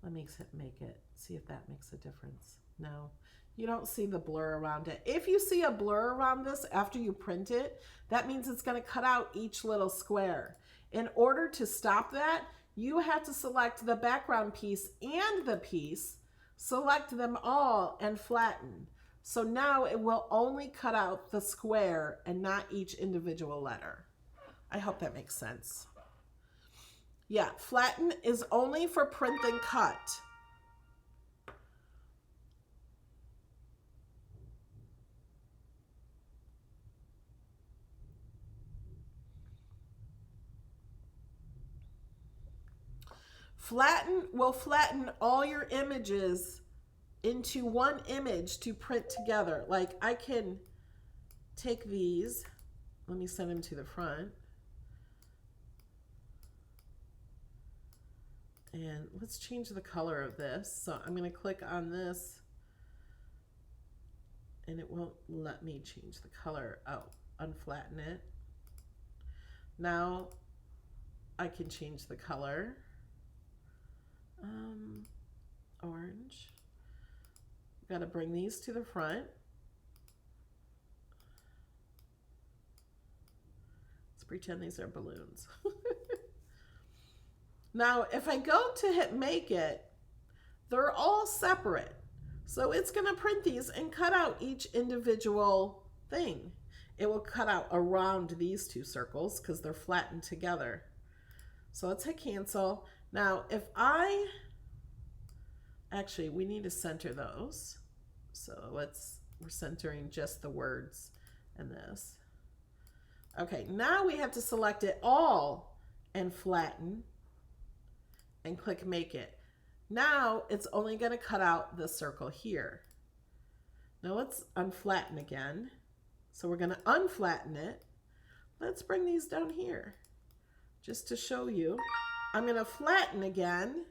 Let me make it, see if that makes a difference. No, you don't see the blur around it. If you see a blur around this after you print it, that means it's going to cut out each little square. In order to stop that, you have to select the background piece and the piece, select them all and flatten. So now it will only cut out the square and not each individual letter. I hope that makes sense. Yeah, flatten is only for print and cut. Flatten will flatten all your images into one image to print together. Like I can take these, let me send them to the front. And let's change the color of this. So I'm going to click on this and it won't let me change the color. Oh, unflatten it. Now I can change the color. Orange. Got to bring these to the front. Let's pretend these are balloons. Now, if I go to hit make it, they're all separate. So it's going to print these and cut out each individual thing. It will cut out around these two circles because they're flattened together. So let's hit cancel. Now, if actually, we need to center those. So we're centering just the words and this. Okay, now we have to select it all and flatten and click make it. Now it's only going to cut out the circle here. Now let's unflatten again. So we're going to unflatten it. Let's bring these down here just to show you. I'm going to flatten again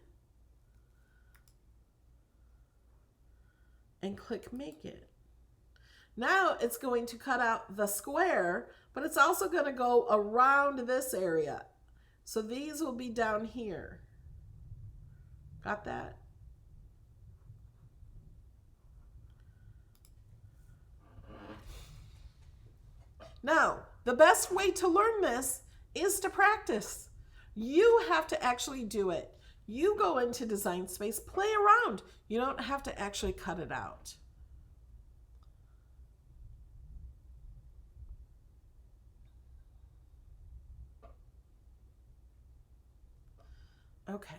and click make it. Now it's going to cut out the square, but it's also going to go around this area. So these will be down here. Got that? Now, the best way to learn this is to practice. You have to actually do it. You go into Design Space, play around. You don't have to actually cut it out. Okay.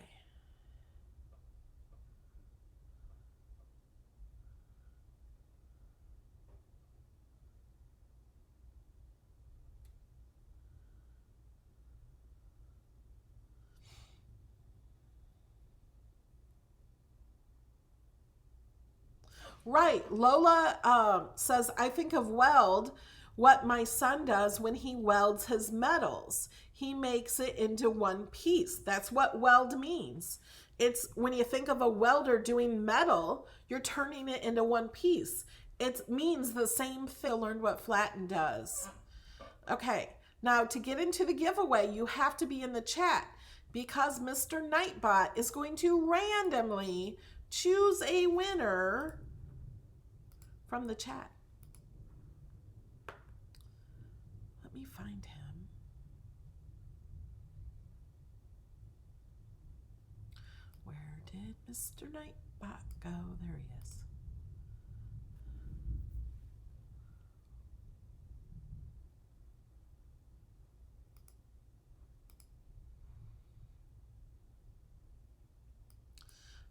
Right. Lola says, I think of Weld, what my son does when he welds his metals. He makes it into one piece. That's what weld means. It's when you think of a welder doing metal, you're turning it into one piece. It means the same thing. Learn what Flatten does. Okay. Now to get into the giveaway, you have to be in the chat because Mr. Nightbot is going to randomly choose a winner from the chat. Let me find him. Where did Mr. Nightbot go? There he is.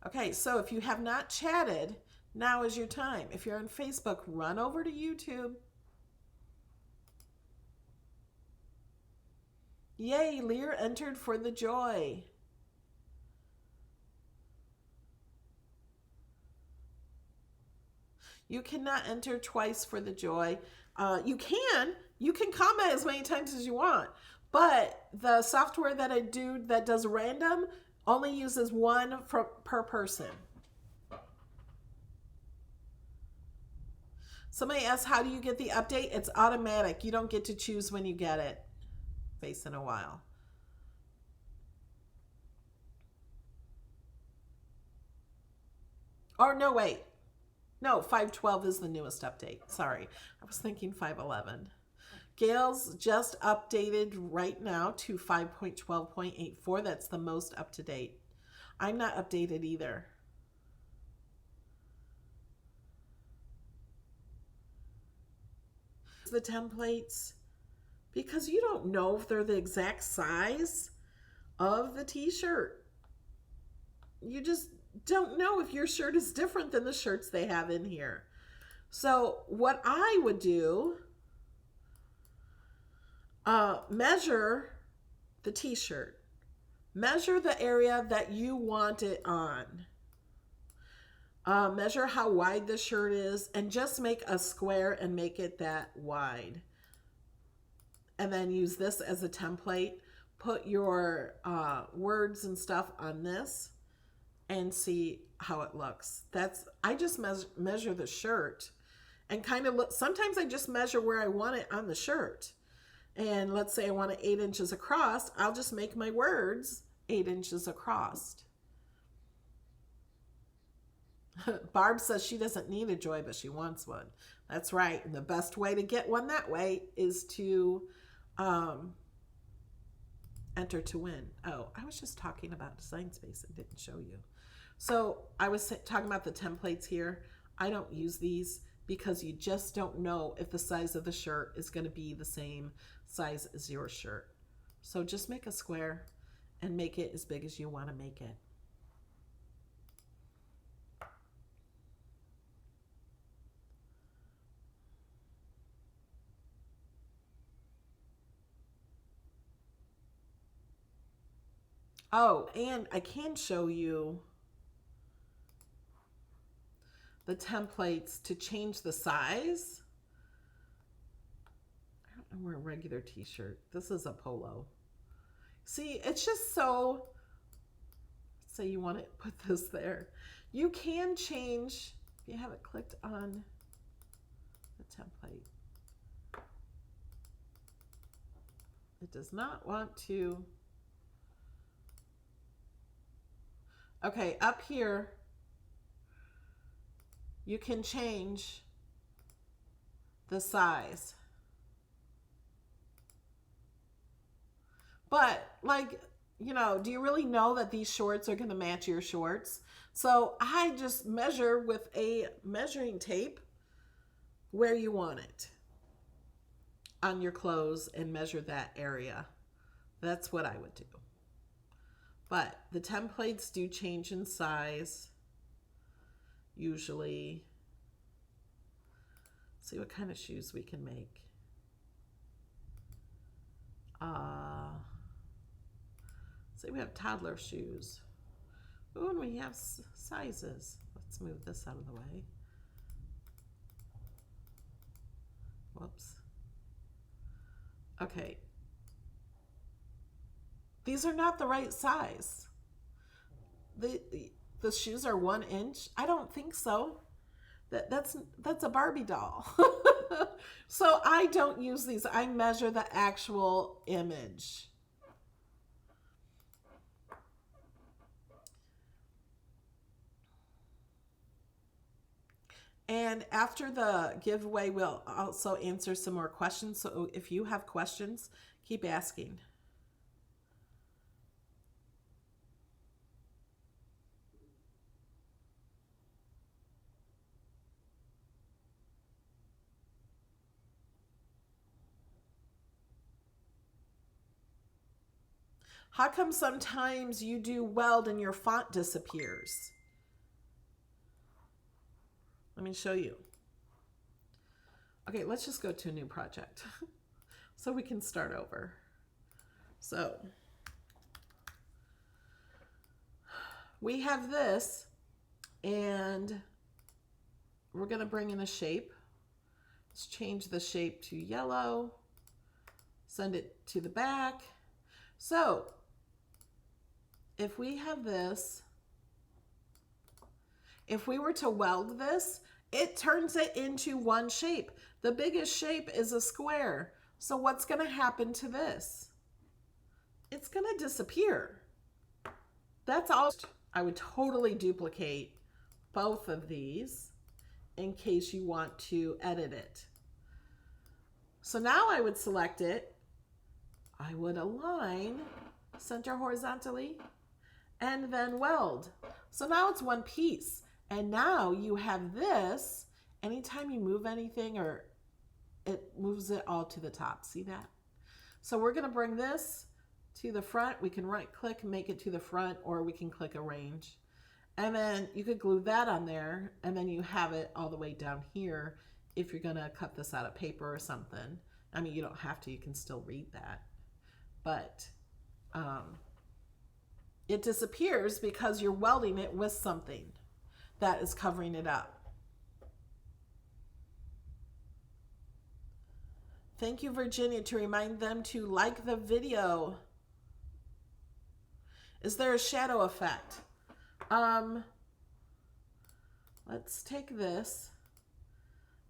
Okay, so if you have not chatted, now is your time. If you're on Facebook, run over to YouTube. Yay, Lear entered for the joy. You cannot enter twice for the joy. You can comment as many times as you want, but the software that I do that does random only uses one per person. Somebody asked, how do you get the update? It's automatic. You don't get to choose when you get it. Face in a while. Or no, wait. No, 5.12 is the newest update. Sorry. I was thinking 5.11. Gail's just updated right now to 5.12.84. That's the most up to date. I'm not updated either. The templates, because you don't know if they're the exact size of the t-shirt. You just don't know if your shirt is different than the shirts they have in here. So what I would do, measure the t-shirt, measure the area that you want it on. Measure how wide the shirt is and just make a square and make it that wide. And then use this as a template. Put your words and stuff on this and see how it looks. I just measure the shirt and kind of look. Sometimes I just measure where I want it on the shirt. And let's say I want it 8 inches across. I'll just make my words 8 inches across. Barb says she doesn't need a joy, but she wants one. That's right. And the best way to get one that way is to enter to win. Oh, I was just talking about Design Space and didn't show you. So I was talking about the templates here. I don't use these because you just don't know if the size of the shirt is going to be the same size as your shirt. So just make a square and make it as big as you want to make it. Oh, and I can show you the templates to change the size. I don't know where a regular t-shirt. This is a polo. See, it's just so, say you want to put this there. You can change, if you have it clicked on the template. It does not want to. Okay, up here, you can change the size. But, like, you know, do you really know that these shorts are going to match your shorts? So I just measure with a measuring tape where you want it on your clothes and measure that area. That's what I would do. But the templates do change in size, usually. Let's see what kind of shoes we can make. Say we have toddler shoes. Ooh, and we have sizes. Let's move this out of the way. Whoops. Okay. These are not the right size. The shoes are 1 inch. I don't think so. That's a Barbie doll. So I don't use these. I measure the actual image. And after the giveaway, we'll also answer some more questions. So if you have questions, keep asking. How come sometimes you do Weld and your font disappears? Let me show you. Okay, let's just go to a new project so we can start over. So we have this, and we're going to bring in a shape. Let's change the shape to yellow, send it to the back. So if we have this, if we were to weld this, it turns it into one shape. The biggest shape is a square. So what's going to happen to this? It's going to disappear. That's all. I would totally duplicate both of these in case you want to edit it. So now I would select it. I would align, center horizontally, and then weld. So now it's one piece. And now you have this. Anytime you move anything, or it moves it all to the top. See that? So we're going to bring this to the front. We can right click and make it to the front, or we can click arrange. And then you could glue that on there, and then you have it all the way down here if you're going to cut this out of paper or something. I mean, you don't have to. You can still read that. But it disappears because you're welding it with something. that is covering it up. Thank you, Virginia, to remind them to like the video. Is there a shadow effect? Let's take this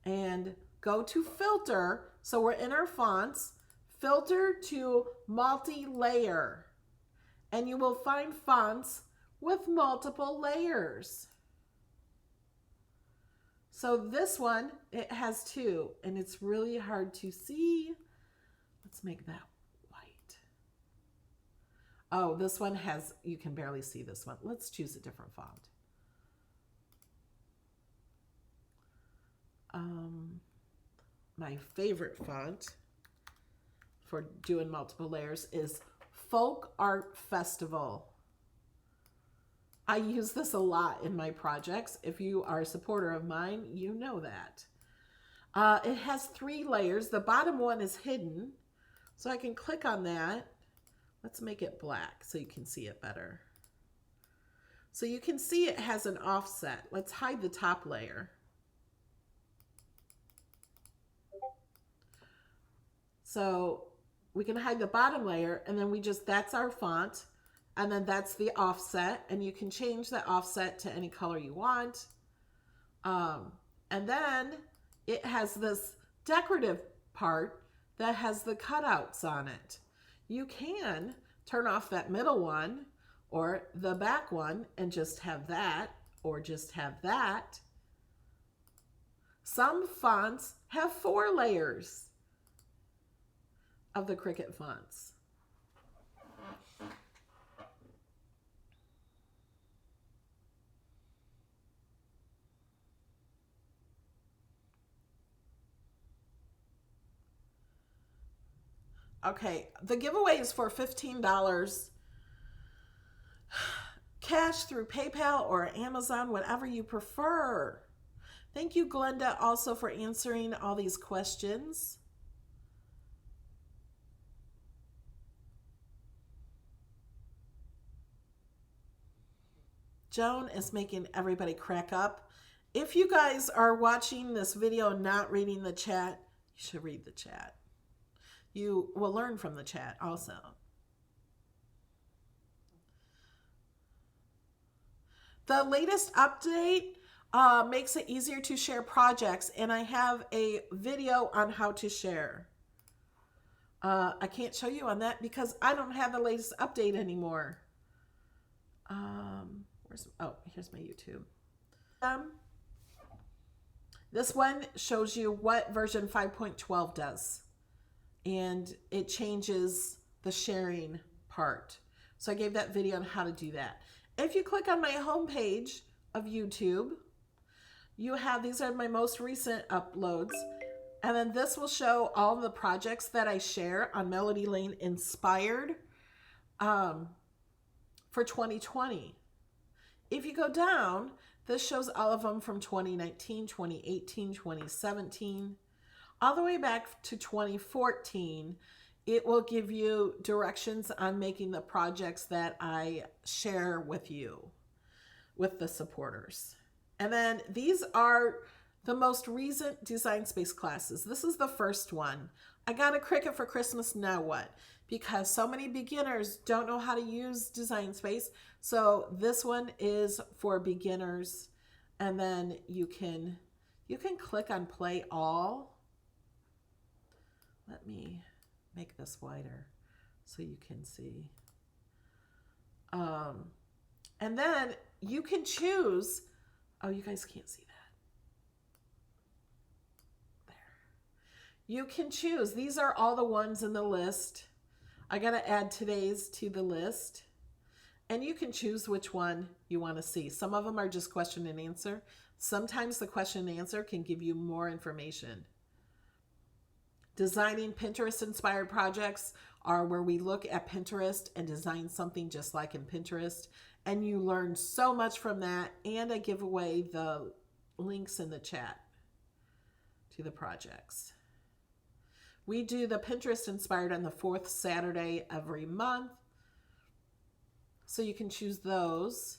and go to filter. So we're in our fonts, filter to multi-layer, and you will find fonts with multiple layers. So this one, it has two, and it's really hard to see. Let's make that white. Oh, this one has, you can barely see this one. Let's choose a different font. My favorite font for doing multiple layers is Folk Art Festival. I use this a lot in my projects. If you are a supporter of mine, you know that. It has 3 layers. The bottom one is hidden, so I can click on that. Let's make it black so you can see it better. So you can see it has an offset. Let's hide the top layer. So we can hide the bottom layer, and then that's our font, and then that's the offset, and you can change the offset to any color you want. And then it has this decorative part that has the cutouts on it. You can turn off that middle one or the back one and just have that, or just have that. Some fonts have 4 layers of the Cricut fonts. Okay, the giveaway is for $15. Cash through PayPal or Amazon, whatever you prefer. Thank you, Glenda, also for answering all these questions. Joan is making everybody crack up. If you guys are watching this video and not reading the chat, you should read the chat. You will learn from the chat also. The latest update makes it easier to share projects, and I have a video on how to share. I can't show you on that because I don't have the latest update anymore. Here's my YouTube. This one shows you what version 5.12 does, and it changes the sharing part. So I gave that video on how to do that. If you click on my homepage of YouTube, you have, these are my most recent uploads, and then this will show all the projects that I share on Melody Lane Inspired for 2020. If you go down, this shows all of them from 2019, 2018, 2017, all the way back to 2014. It will give you directions on making the projects that I share with you, with the supporters. And then these are the most recent Design Space classes. This is the first one. I got a Cricut for Christmas, now what? Because so many beginners don't know how to use Design Space. So this one is for beginners. And then you can click on Play All. Let me make this wider so you can see. And then you can choose, oh, you guys can't see that. There. You can choose, these are all the ones in the list. I gotta add today's to the list. And you can choose which one you want to see. Some of them are just question and answer. Sometimes the question and answer can give you more information. Designing Pinterest-inspired projects are where we look at Pinterest and design something just like in Pinterest. And you learn so much from that. And I give away the links in the chat to the projects. We do the Pinterest-inspired on the 4th Saturday every month. So you can choose those.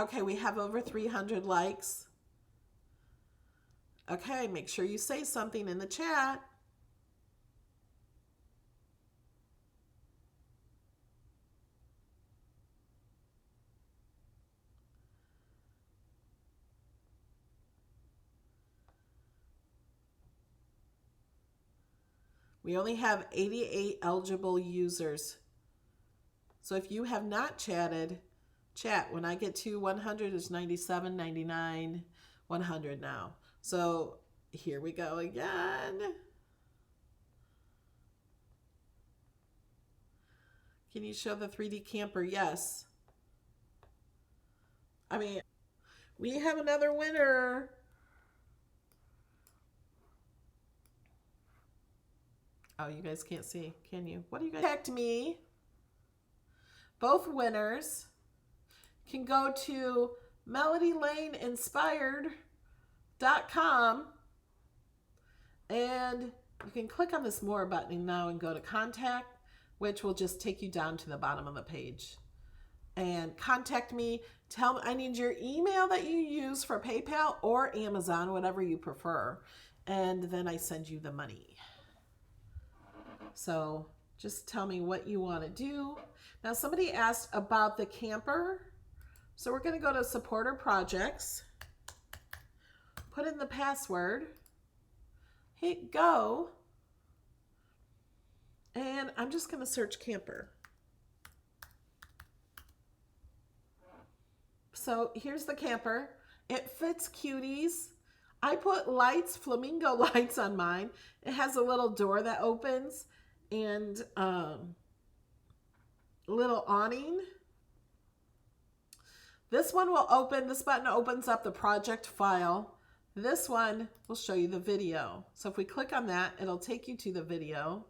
Okay, we have over 300 likes. Okay, make sure you say something in the chat. We only have 88 eligible users. So if you have not chatted, chat. When I get to 100, it's 97, 99, 100 now. So here we go again. Can you show the 3D camper? Yes. I mean, we have another winner. Oh, you guys can't see, can you? What do you guys contact me? Both winners can go to melodylaneinspired.com and you can click on this more button now and go to contact, which will just take you down to the bottom of the page. And contact me. Tell me, I need your email that you use for PayPal or Amazon, whatever you prefer. And then I send you the money. So just tell me what you want to do. Now somebody asked about the camper. So we're going to go to supporter projects, put in the password, hit go, and I'm just going to search camper. So here's the camper. It fits cuties. I put lights, flamingo lights on mine. It has a little door that opens and a little awning. This one will open, this button opens up the project file. This one will show you the video. So if we click on that, it'll take you to the video.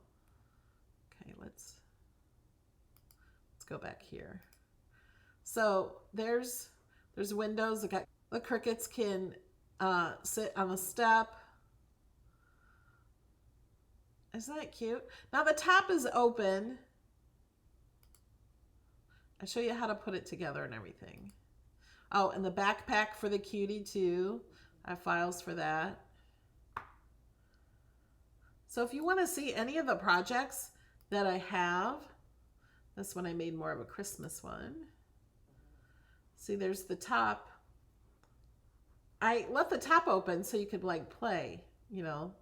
Okay, let's go back here. So there's windows. The Cricuts can sit on the step. Isn't that cute? Now the top is open. I'll show you how to put it together and everything. Oh, and the backpack for the cutie too. I have files for that. So if you want to see any of the projects that I have, this one I made more of a Christmas one. See, there's the top. I left the top open so you could like play, you know,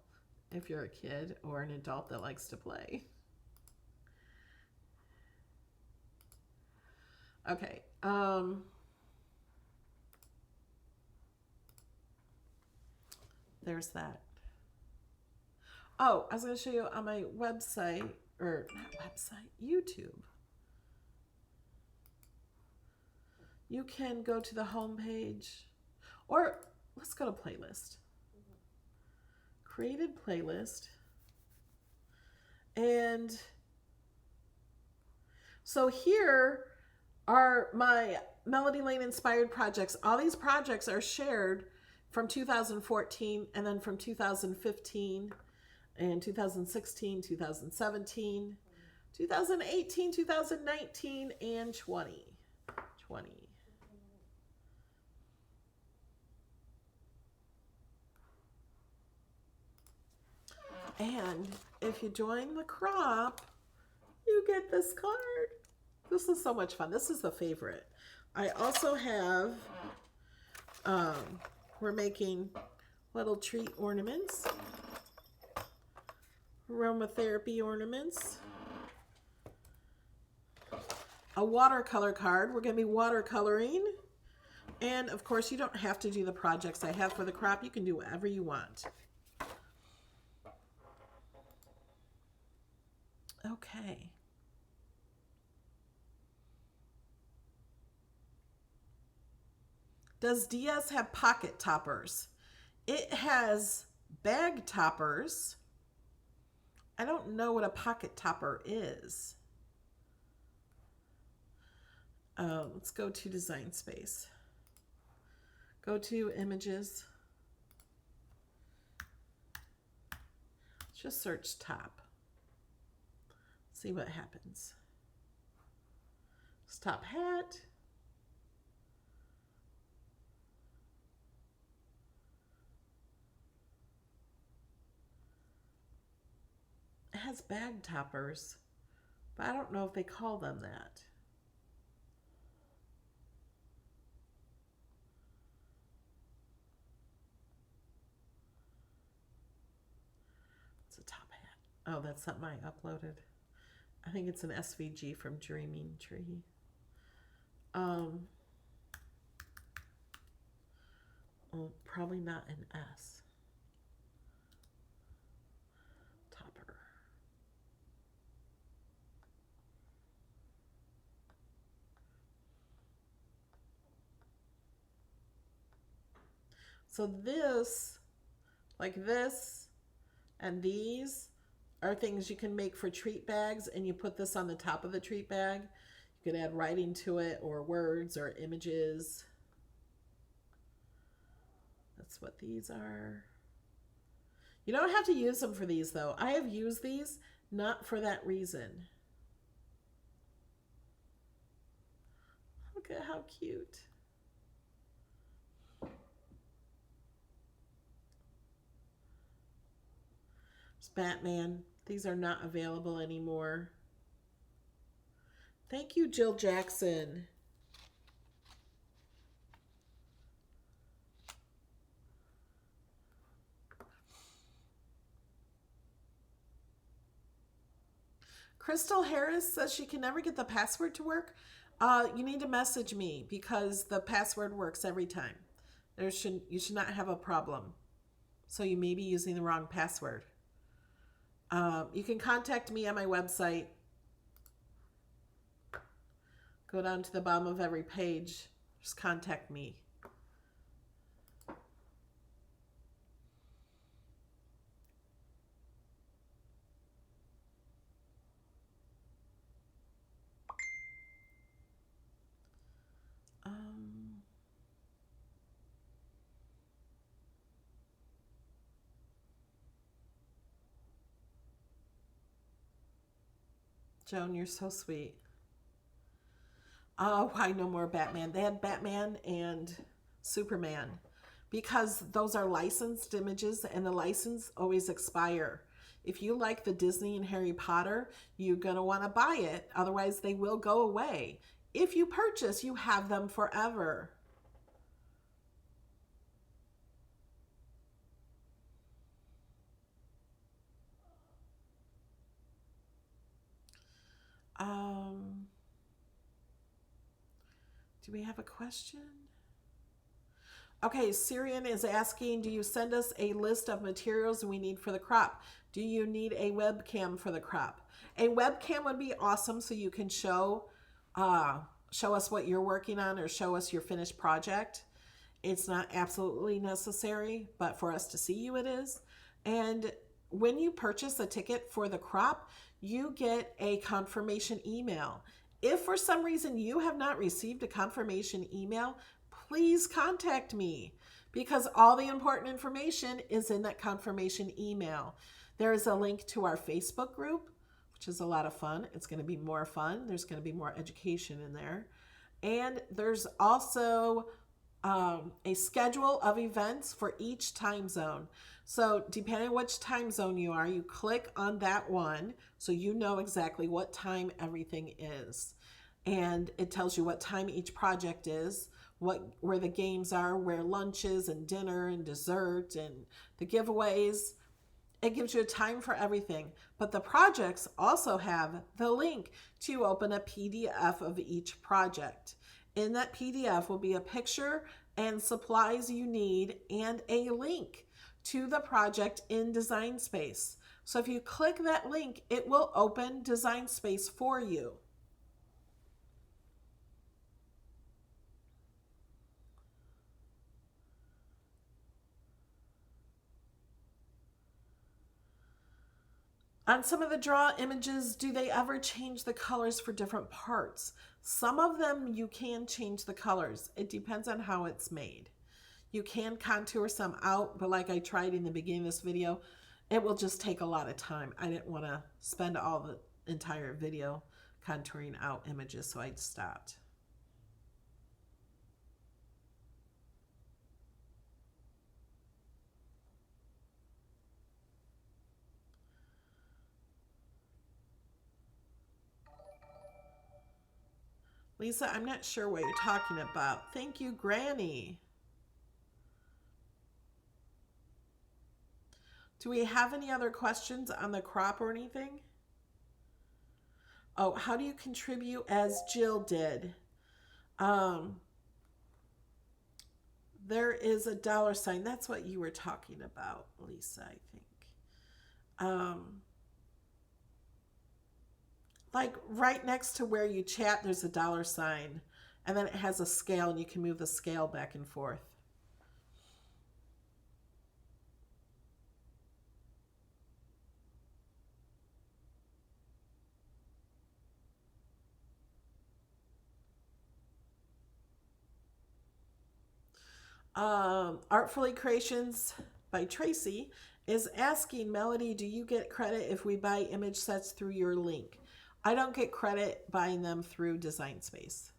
if you're a kid or an adult that likes to play. Okay. There's that. Oh, I was going to show you on my website, or not website, YouTube. You can go to the home page, or let's go to playlist. Created playlist. And so here are my Melody Lane inspired projects. All these projects are shared from 2014 and then from 2015 and 2016, 2017, 2018, 2019, and 2020. And if you join the crop, you get this card. This is so much fun. This is the favorite. I also have, we're making little treat ornaments, aromatherapy ornaments, a watercolor card. We're going to be watercoloring. And of course, you don't have to do the projects I have for the crop. You can do whatever you want. Okay. Does DS have pocket toppers? It has bag toppers. I don't know what a pocket topper is. Let's go to Design Space. Go to Images. Let's just search top. See what happens. Stop hat. has bag toppers, but I don't know if they call them that. It's a top hat. Oh, that's something I uploaded. I think it's an SVG from Dreaming Tree. Well, probably not an S. Topper. So this, like this, and these are things you can make for treat bags, and you put this on the top of the treat bag. You could add writing to it, or words, or images. That's what these are. You don't have to use them for these, though. I have used these not for that reason. Look at how cute. It's Batman. These are not available anymore. Thank you, Jill Jackson. Crystal Harris says she can never get the password to work. You need to message me because the password works every time. You should not have a problem. So you may be using the wrong password. You can contact me on my website. Go down to the bottom of every page. Just contact me. Joan, you're so sweet. Oh, I know more Batman. They had Batman and Superman because those are licensed images and the license always expire. If you like the Disney and Harry Potter, you're going to want to buy it. Otherwise, they will go away. If you purchase, you have them forever. Do we have a question? Okay, Syrian is asking, do you send us a list of materials we need for the crop? Do you need a webcam for the crop? A webcam would be awesome so you can show us what you're working on or show us your finished project. It's not absolutely necessary, but for us to see you it is. And when you purchase a ticket for the crop, you get a confirmation email. If for some reason you have not received a confirmation email, please contact me because all the important information is in that confirmation email. There is a link to our Facebook group, which is a lot of fun. It's going to be more fun. There's going to be more education in there. And there's also a schedule of events for each time zone. So depending on which time zone you are, you click on that one so you know exactly what time everything is. And it tells you what time each project is, where the games are, where lunch is and dinner and dessert and the giveaways. It gives you a time for everything. But the projects also have the link to open a PDF of each project. In that PDF will be a picture and supplies you need and a link to the project in Design Space. So if you click that link, it will open Design Space for you. On some of the draw images, do they ever change the colors for different parts? Some of them you can change the colors. It depends on how it's made. You can contour some out, but like I tried in the beginning of this video, it will just take a lot of time. I didn't want to spend all the entire video contouring out images, so I stopped. Lisa, I'm not sure what you're talking about. Thank you, Granny. Do we have any other questions on the crop or anything? Oh, how do you contribute as Jill did? There is a $sign. That's what you were talking about, Lisa, I think. Like right next to where you chat, there's a $sign. And then it has a scale, and you can move the scale back and forth. Artfully Creations by Tracy is asking, Melody, do you get credit if we buy image sets through your link? I don't get credit buying them through Design Space.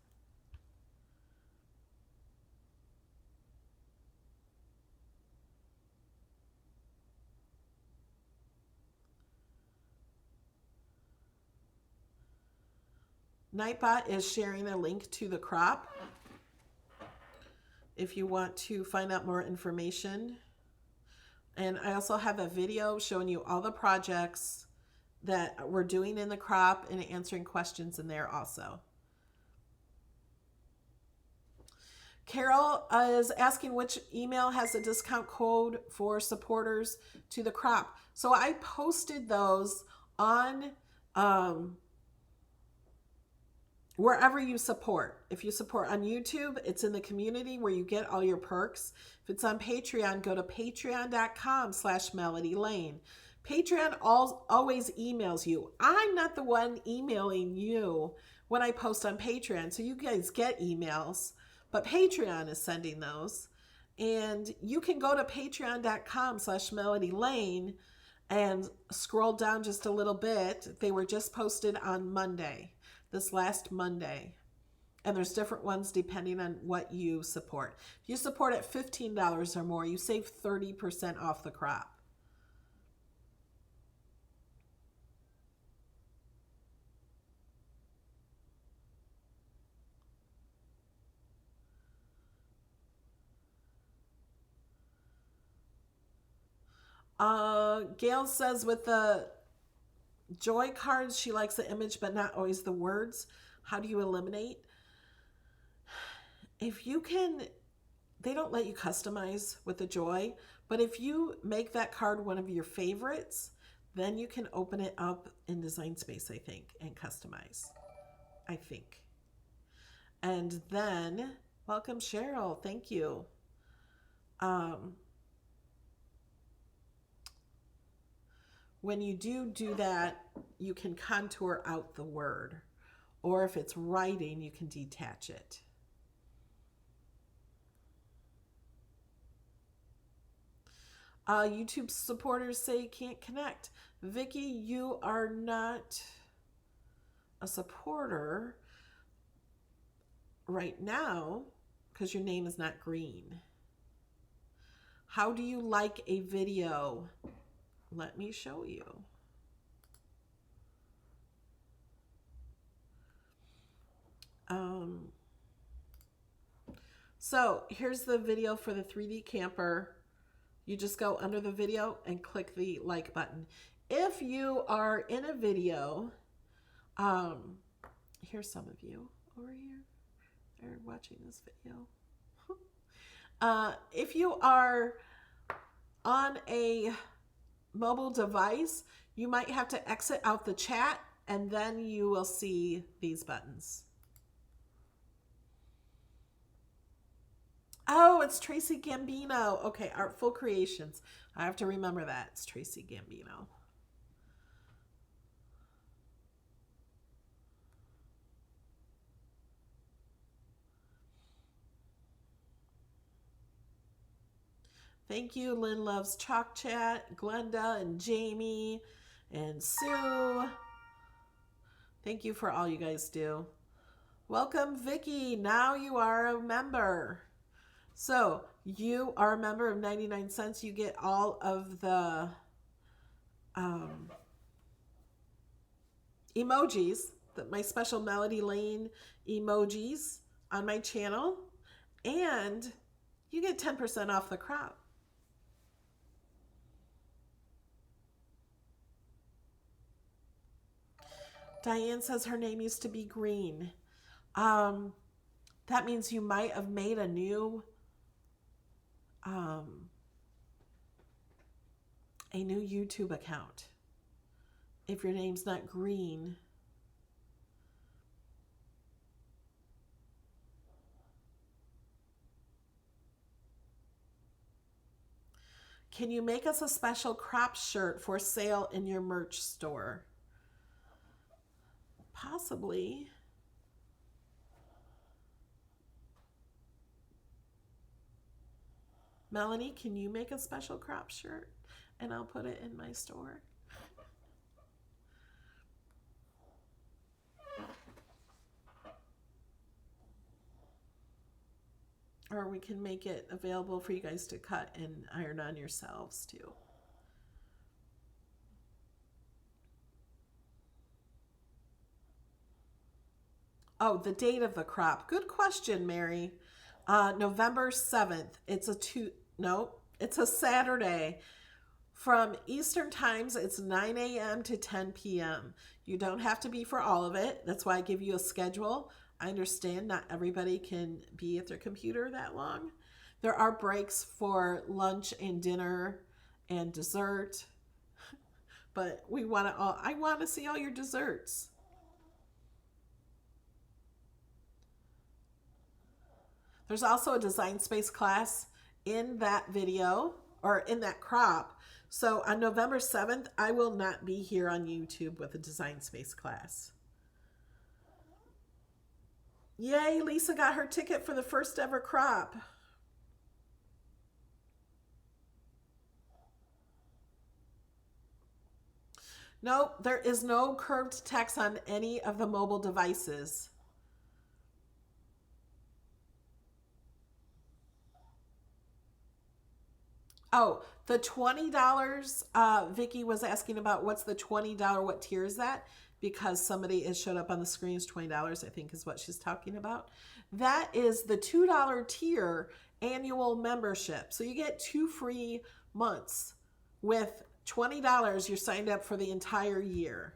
Nightbot is sharing a link to the crop if you want to find out more information. And I also have a video showing you all the projects that we're doing in the crop and answering questions in there also. Carol is asking which email has a discount code for supporters to the crop. So I posted those on wherever you support. If you support on YouTube, it's in the community where you get all your perks. If it's on Patreon, go to patreon.com/MelodyLane. Patreon always emails you. I'm not the one emailing you when I post on Patreon. So you guys get emails, but Patreon is sending those. And you can go to patreon.com/MelodyLane and scroll down just a little bit. They were just posted on Monday, this last Monday. And there's different ones depending on what you support. If you support at $15 or more, you save 30% off the crop. Gail says with the Joy cards, she likes the image but not always the words. How do you eliminate? If you can, they don't let you customize with the Joy, but if you make that card one of your favorites, then you can open it up in Design Space, I think, and customize, I think. And then, welcome Cheryl, thank you. When you do that, you can contour out the word. Or if it's writing, you can detach it. YouTube supporters say can't connect. Vicky, you are not a supporter right now because your name is not green. How do you like a video? Let me show you. So here's the video for the 3D camper. You just go under the video and click the like button. If you are in a video, here's some of you over here. They're watching this video. If you are on a mobile device, you might have to exit out the chat and then you will see these buttons. Oh, it's Tracy Gambino. Okay, Artful Creations. I have to remember that. It's Tracy Gambino. Thank you, Lynn Loves Chalk Chat, Glenda and Jamie and Sue. Thank you for all you guys do. Welcome, Vicky. Now you are a member. So you are a member of 99 cents. You get all of the emojis, my special Melody Lane emojis on my channel, and you get 10% off the crop. Diane says her name used to be Green. That means you might have made a new YouTube account. If your name's not Green. Can you make us a special crop shirt for sale in your merch store? Possibly. Melanie, can you make a special crop shirt? And I'll put it in my store. Or we can make it available for you guys to cut and iron on yourselves too. Oh, the date of the crop. Good question, Mary. November 7th. It's a Saturday. From Eastern times, it's 9 a.m. to 10 p.m. You don't have to be for all of it. That's why I give you a schedule. I understand not everybody can be at their computer that long. There are breaks for lunch and dinner and dessert, but I want to see all your desserts. There's also a design space class in that video or in that crop. So on November 7th, I will not be here on YouTube with a design space class. Yay, Lisa got her ticket for the first ever crop. Nope, there is no curved text on any of the mobile devices. Oh, the $20, Vicky was asking about what's the $20, what tier is that? Because somebody has showed up on the screen as $20, I think is what she's talking about. That is the $2 tier annual membership. So you get 2 free months. With $20, you're signed up for the entire year.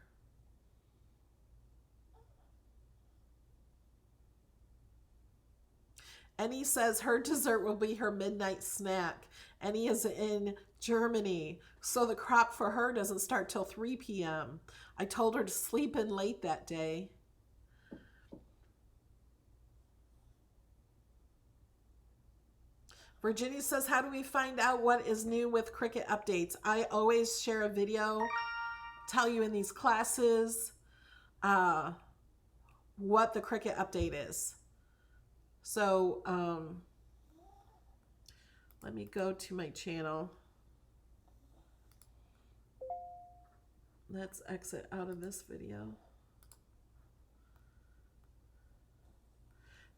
Annie says her dessert will be her midnight snack. Annie is in Germany, so the crop for her doesn't start till 3 p.m. I told her to sleep in late that day. Virginia says, how do we find out what is new with Cricut updates? I always share a video, tell you in these classes what the Cricut update is. So let me go to my channel. Let's exit out of this video.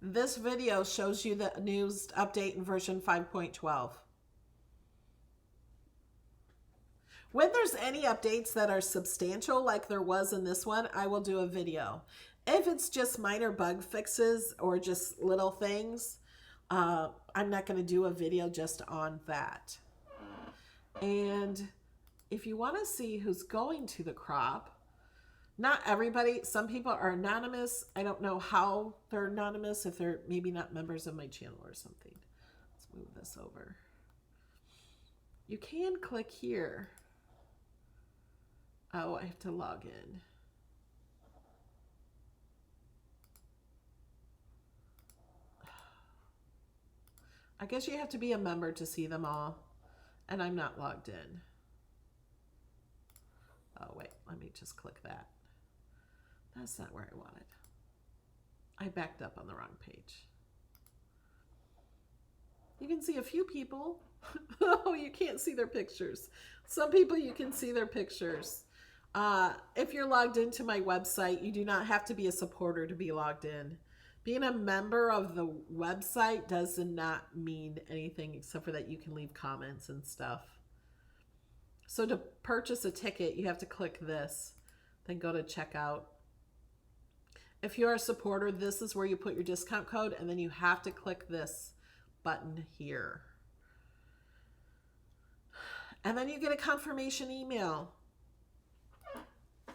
This video shows you the news update in version 5.12. When there's any updates that are substantial, like there was in this one, I will do a video. If it's just minor bug fixes or just little things, I'm not going to do a video just on that. And if you want to see who's going to the crop, not everybody, some people are anonymous. I don't know how they're anonymous, if they're maybe not members of my channel or something. Let's move this over. You can click here. Oh, I have to log in. I guess you have to be a member to see them all, and I'm not logged in. Oh, wait, let me just click that. That's not where I wanted. I backed up on the wrong page. You can see a few people. Oh, you can't see their pictures. Some people you can see their pictures. If you're logged into my website, you do not have to be a supporter to be logged in. Being a member of the website does not mean anything except for that you can leave comments and stuff. So to purchase a ticket, you have to click this, then go to checkout. If you're a supporter, this is where you put your discount code, and then you have to click this button here. And then you get a confirmation email.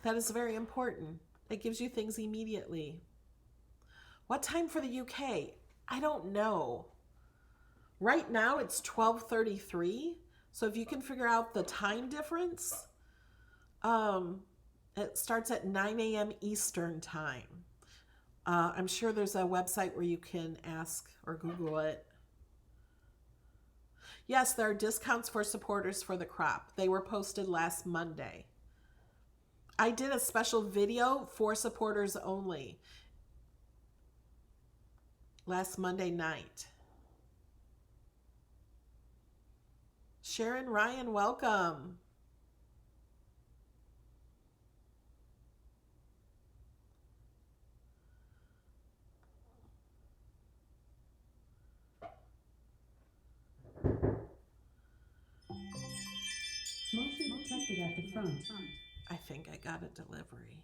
That is very important. It gives you things immediately. What time for the UK? I don't know. Right now it's 12:33. So if you can figure out the time difference, it starts at 9 a.m. Eastern time. I'm sure there's a website where you can ask or Google it. Yes, there are discounts for supporters for the crop. They were posted last Monday. I did a special video for supporters only last Monday night. Sharon Ryan, welcome. Motion detected at the front. I think I got a delivery.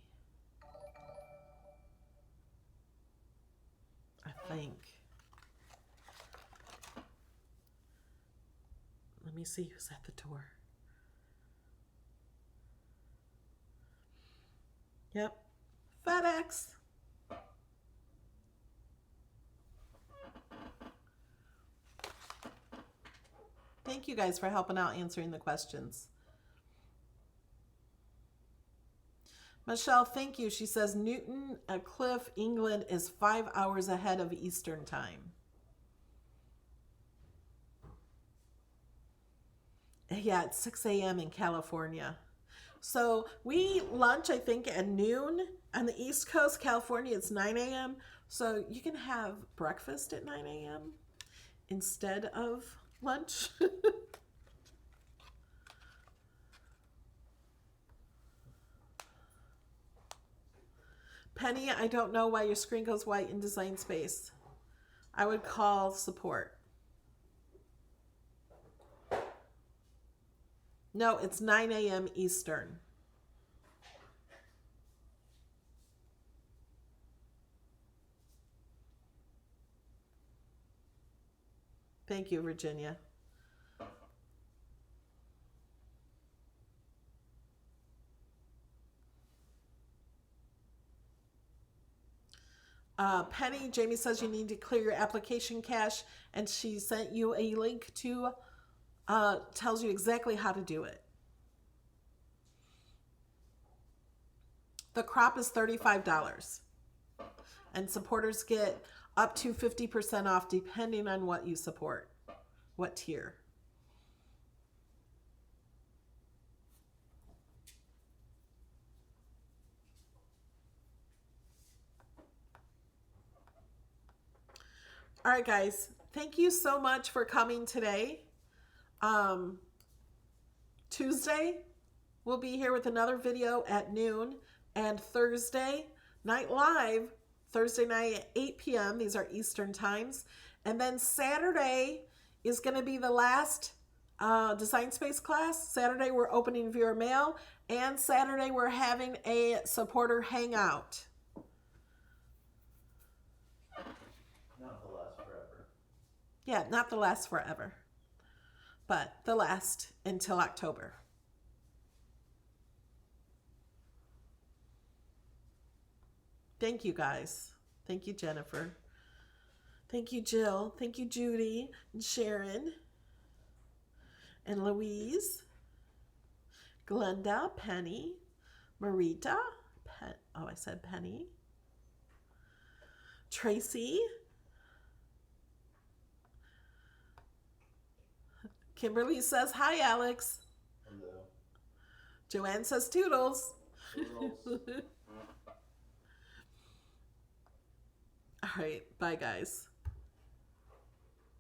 I think. Let me see who's at the door. Yep. FedEx. Thank you guys for helping out answering the questions. Michelle, thank you. She says Newton, Cliff, England is 5 hours ahead of Eastern time. Yeah, it's 6 a.m. in California. So we lunch, I think, at noon. On the East Coast, California, it's 9 a.m. So you can have breakfast at 9 a.m. instead of lunch. Penny, I don't know why your screen goes white in Design Space. I would call support. No, it's 9 a.m. Eastern. Thank you, Virginia. Penny, Jamie says you need to clear your application cache, and she sent you a link to, tells you exactly how to do it. The crop is $35, and supporters get up to 50% off depending on what you support, what tier. All right, guys, thank you so much for coming today. Tuesday, we'll be here with another video at noon, and Thursday night live, Thursday night at 8 p.m. These are Eastern times. And then Saturday is going to be the last Design Space class. Saturday, we're opening viewer mail, and Saturday, we're having a supporter hangout. Yeah, not the last forever, but the last until October. Thank you, guys. Thank you, Jennifer. Thank you, Jill. Thank you, Judy and Sharon and Louise, Glenda, Penny, Marita, I said Penny, Tracy, Kimberly says, hi, Alex. Hello. Joanne says, toodles. Toodles. All right. Bye, guys.